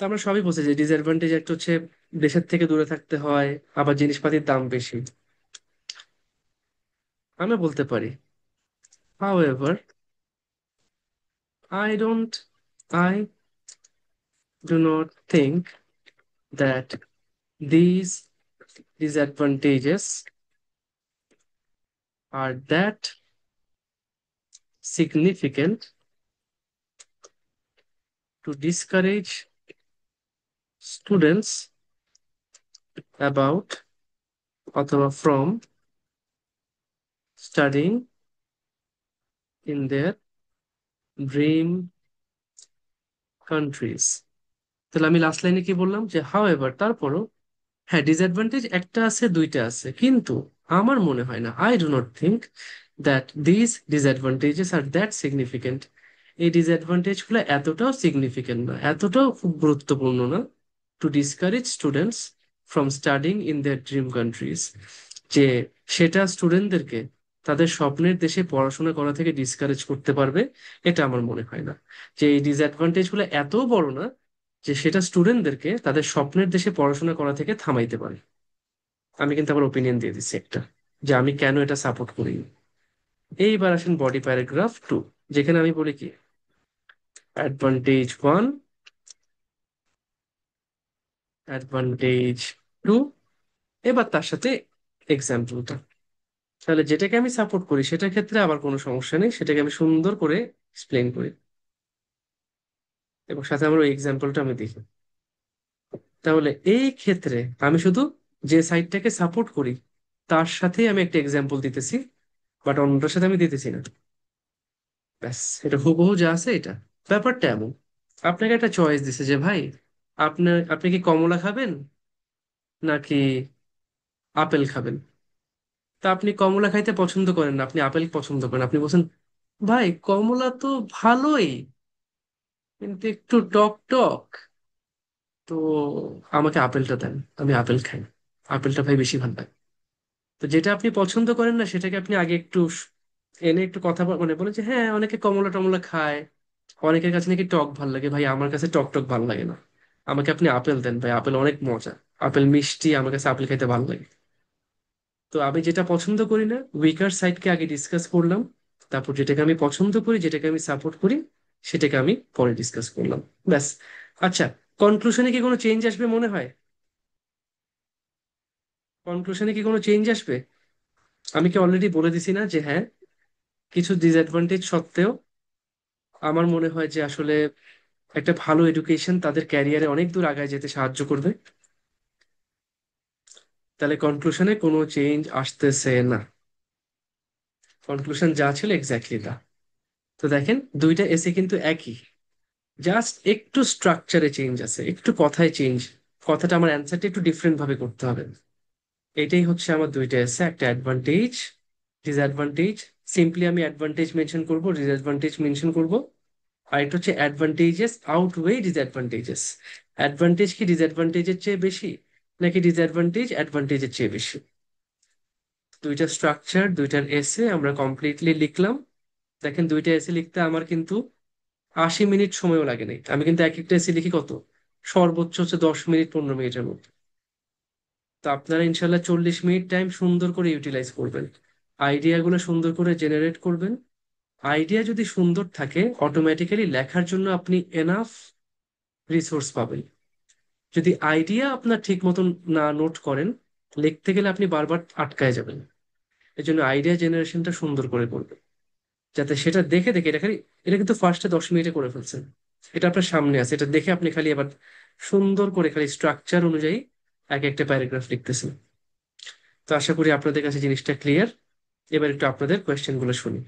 তো আমরা সবই বুঝি যে ডিসঅ্যাডভান্টেজ একটা হচ্ছে দেশের থেকে দূরে থাকতে হয়, আবার জিনিসপাতির দাম বেশি। আমি বলতে পারি, however, I don't, I do not think that these disadvantages are that significant to discourage students about অথবা from studying in their dream countries। তাহলে আমি লাস্ট লাইনে কি বললাম, যে however, তারপরও হ্যাঁ ডিসঅ্যাডভান্টেজ একটা আছে, দুইটা আছে, কিন্তু আমার মনে হয় না, I do not think that this disadvantages are that significant. এই ডিসঅ্যাডভান্টেজ গুলো এতটাও সিগনিফিকেন্ট না, এতটাও খুব গুরুত্বপূর্ণ না, to discourage students from studying in their dream countries, যে সেটা স্টুডেন্টদেরকে তাদের স্বপ্নের দেশে পড়াশোনা করা থেকে ডিসকারেজ করতে পারবে। এটা আমার মনে হয় না, যে এই ডিসঅ্যাডভান্টেজ গুলো এত বড় না যে সেটা স্টুডেন্টদেরকে তাদের স্বপ্নের দেশে পড়াশোনা করা থেকে থামাইতে পারে। আমি কিন্তু আমার ওপিনিয়ন দিয়ে দিচ্ছি একটা, যে আমি কেন এটা সাপোর্ট করি। এইবার আসেন বডি প্যারাগ্রাফ টু, যেখানে আমি বলি কি, অ্যাডভান্টেজ ওয়ান, অ্যাডভান্টেজ টু, এবার তার সাথে এক্সাম্পলটা। তাহলে যেটাকে আমি সাপোর্ট করি সেটার ক্ষেত্রে আবার কোনো সমস্যা নেই, সেটাকে আমি সুন্দর করে এক্সপ্লেন করি, এবং সাথে আমার ওই এক্সাম্পলটা আমি দেখি। তাহলে এই ক্ষেত্রে আমি শুধু যে সাইডটাকে সাপোর্ট করি তার সাথেই আমি একটা এক্সাম্পল দিতেছি, বাট অন্যটার সাথে আমি দিতেছি না। ব্যাস, এটা হুবহু যা আছে এটা। ব্যাপারটা এমন, আপনাকে একটা চয়েস দিছে যে ভাই আপনি কি কমলা খাবেন নাকি আপেল খাবেন। তা আপনি কমলা খাইতে পছন্দ করেন না, আপনি আপেল পছন্দ করেন। আপনি বলছেন ভাই কমলা তো ভালোই, কিন্তু একটু টক টক, তো আমাকে আপেলটা দেন, আমি আপেল খাই, আপেলটা ভাই বেশি ভালো লাগে। তো যেটা আপনি পছন্দ করেন না সেটাকে আপনি আগে একটু এনে একটু কথা মানে বলে যে হ্যাঁ অনেকে কমলা টমলা খায়, অনেকের কাছে নাকি টক ভাল লাগে, ভাই আমার কাছে টক টক ভাল লাগে না, আমাকে আপনি আপেল দেন ভাই, আপেল অনেক মজা, আপেল মিষ্টি, আমার কাছে আপেল খেতে ভালো লাগে। তো আমি যেটা পছন্দ করি না, উইকার সাইডকে আগে ডিসকাস করলাম, তারপর যেটাকে আমি পছন্দ করি, যেটাকে আমি সাপোর্ট করি, সেটাকে আমি পরে ডিসকাস করলাম। ব্যাস। আচ্ছা, কনক্লুশনে কি কোনো চেঞ্জ আসবে মনে হয়? কনক্লুশনে কি কোনো চেঞ্জ আসবে? আমি কি অলরেডি বলে দিছি না যে হ্যাঁ কিছু ডিসঅ্যাডভান্টেজ সত্ত্বেও আমার মনে হয় যে আসলে একটা ভালো এডুকেশন তাদের ক্যারিয়ারে অনেক দূর আগায় যেতে সাহায্য করবে। তাহলে কনক্লুশনে কোনো চেঞ্জ আসতেছে না, কনক্লুশন যা ছিল এক্স্যাক্টলি তা। তো দেখেন দুইটা এসে কিন্তু একই, জাস্ট একটু স্ট্রাকচারে চেঞ্জ আছে, একটু কথায় চেঞ্জ, কথাটা আমার অ্যান্সারটা একটু ডিফারেন্ট ভাবে করতে হবে। এটাই হচ্ছে আমার দুইটা এসে, একটা অ্যাডভান্টেজ, ডিসঅ্যাডভান্টেজ। সিম্পলি আমি অ্যাডভান্টেজ মেনশন করব, ডিসঅ্যাডভান্টেজ মেনশন করব। আর এটা হচ্ছে অ্যাডভান্টেজেস আউটওয়ে ডিসঅ্যাডভান্টেজেস। অ্যাডভান্টেজ কি ডিসঅ্যাডভান্টেজের চেয়ে বেশি, নাকি ডিসঅ্যাডভান্টেজ অ্যাডভান্টেজের চেয়ে বেশি? দুইটা স্ট্রাকচার, দুইটার এসে আমরা কমপ্লিটলি লিখলাম। দেখেন দুইটা এসে লিখতে আমার কিন্তু 80 মিনিট সময়ও লাগে নাই। আমি কিন্তু এক একটা এসে লিখি কত, সর্বোচ্চ হচ্ছে 10 মিনিট 15 মিনিটের মধ্যে। তো আপনারা ইনশাল্লাহ 40 মিনিট টাইম সুন্দর করে ইউটিলাইজ করবেন, আইডিয়া গুলো সুন্দর করে জেনারেট করবেন। আইডিয়া যদি সুন্দর থাকে অটোমেটিক্যালি লেখার জন্য আপনি এনাফ রিসোর্স পাবেন। যদি আইডিয়া আপনার ঠিক মতন না নোট করেন, লিখতে গেলে আপনি বারবার আটকায় যাবেন। এই জন্য আইডিয়া জেনারেশনটা সুন্দর করে করবেন, যাতে সেটা দেখে দেখে এটা খালি, এটা কিন্তু ফার্স্টে 10 মিনিটে করে ফেলছেন, এটা আপনার সামনে আছে, এটা দেখে আপনি খালি আবার সুন্দর করে খালি স্ট্রাকচার অনুযায়ী এক একটা প্যারাগ্রাফ লিখতেছেন। তো আশা করি আপনাদের কাছে জিনিসটা ক্লিয়ার। এবার একটু আপনাদের কোয়েশ্চেন গুলো শুনি।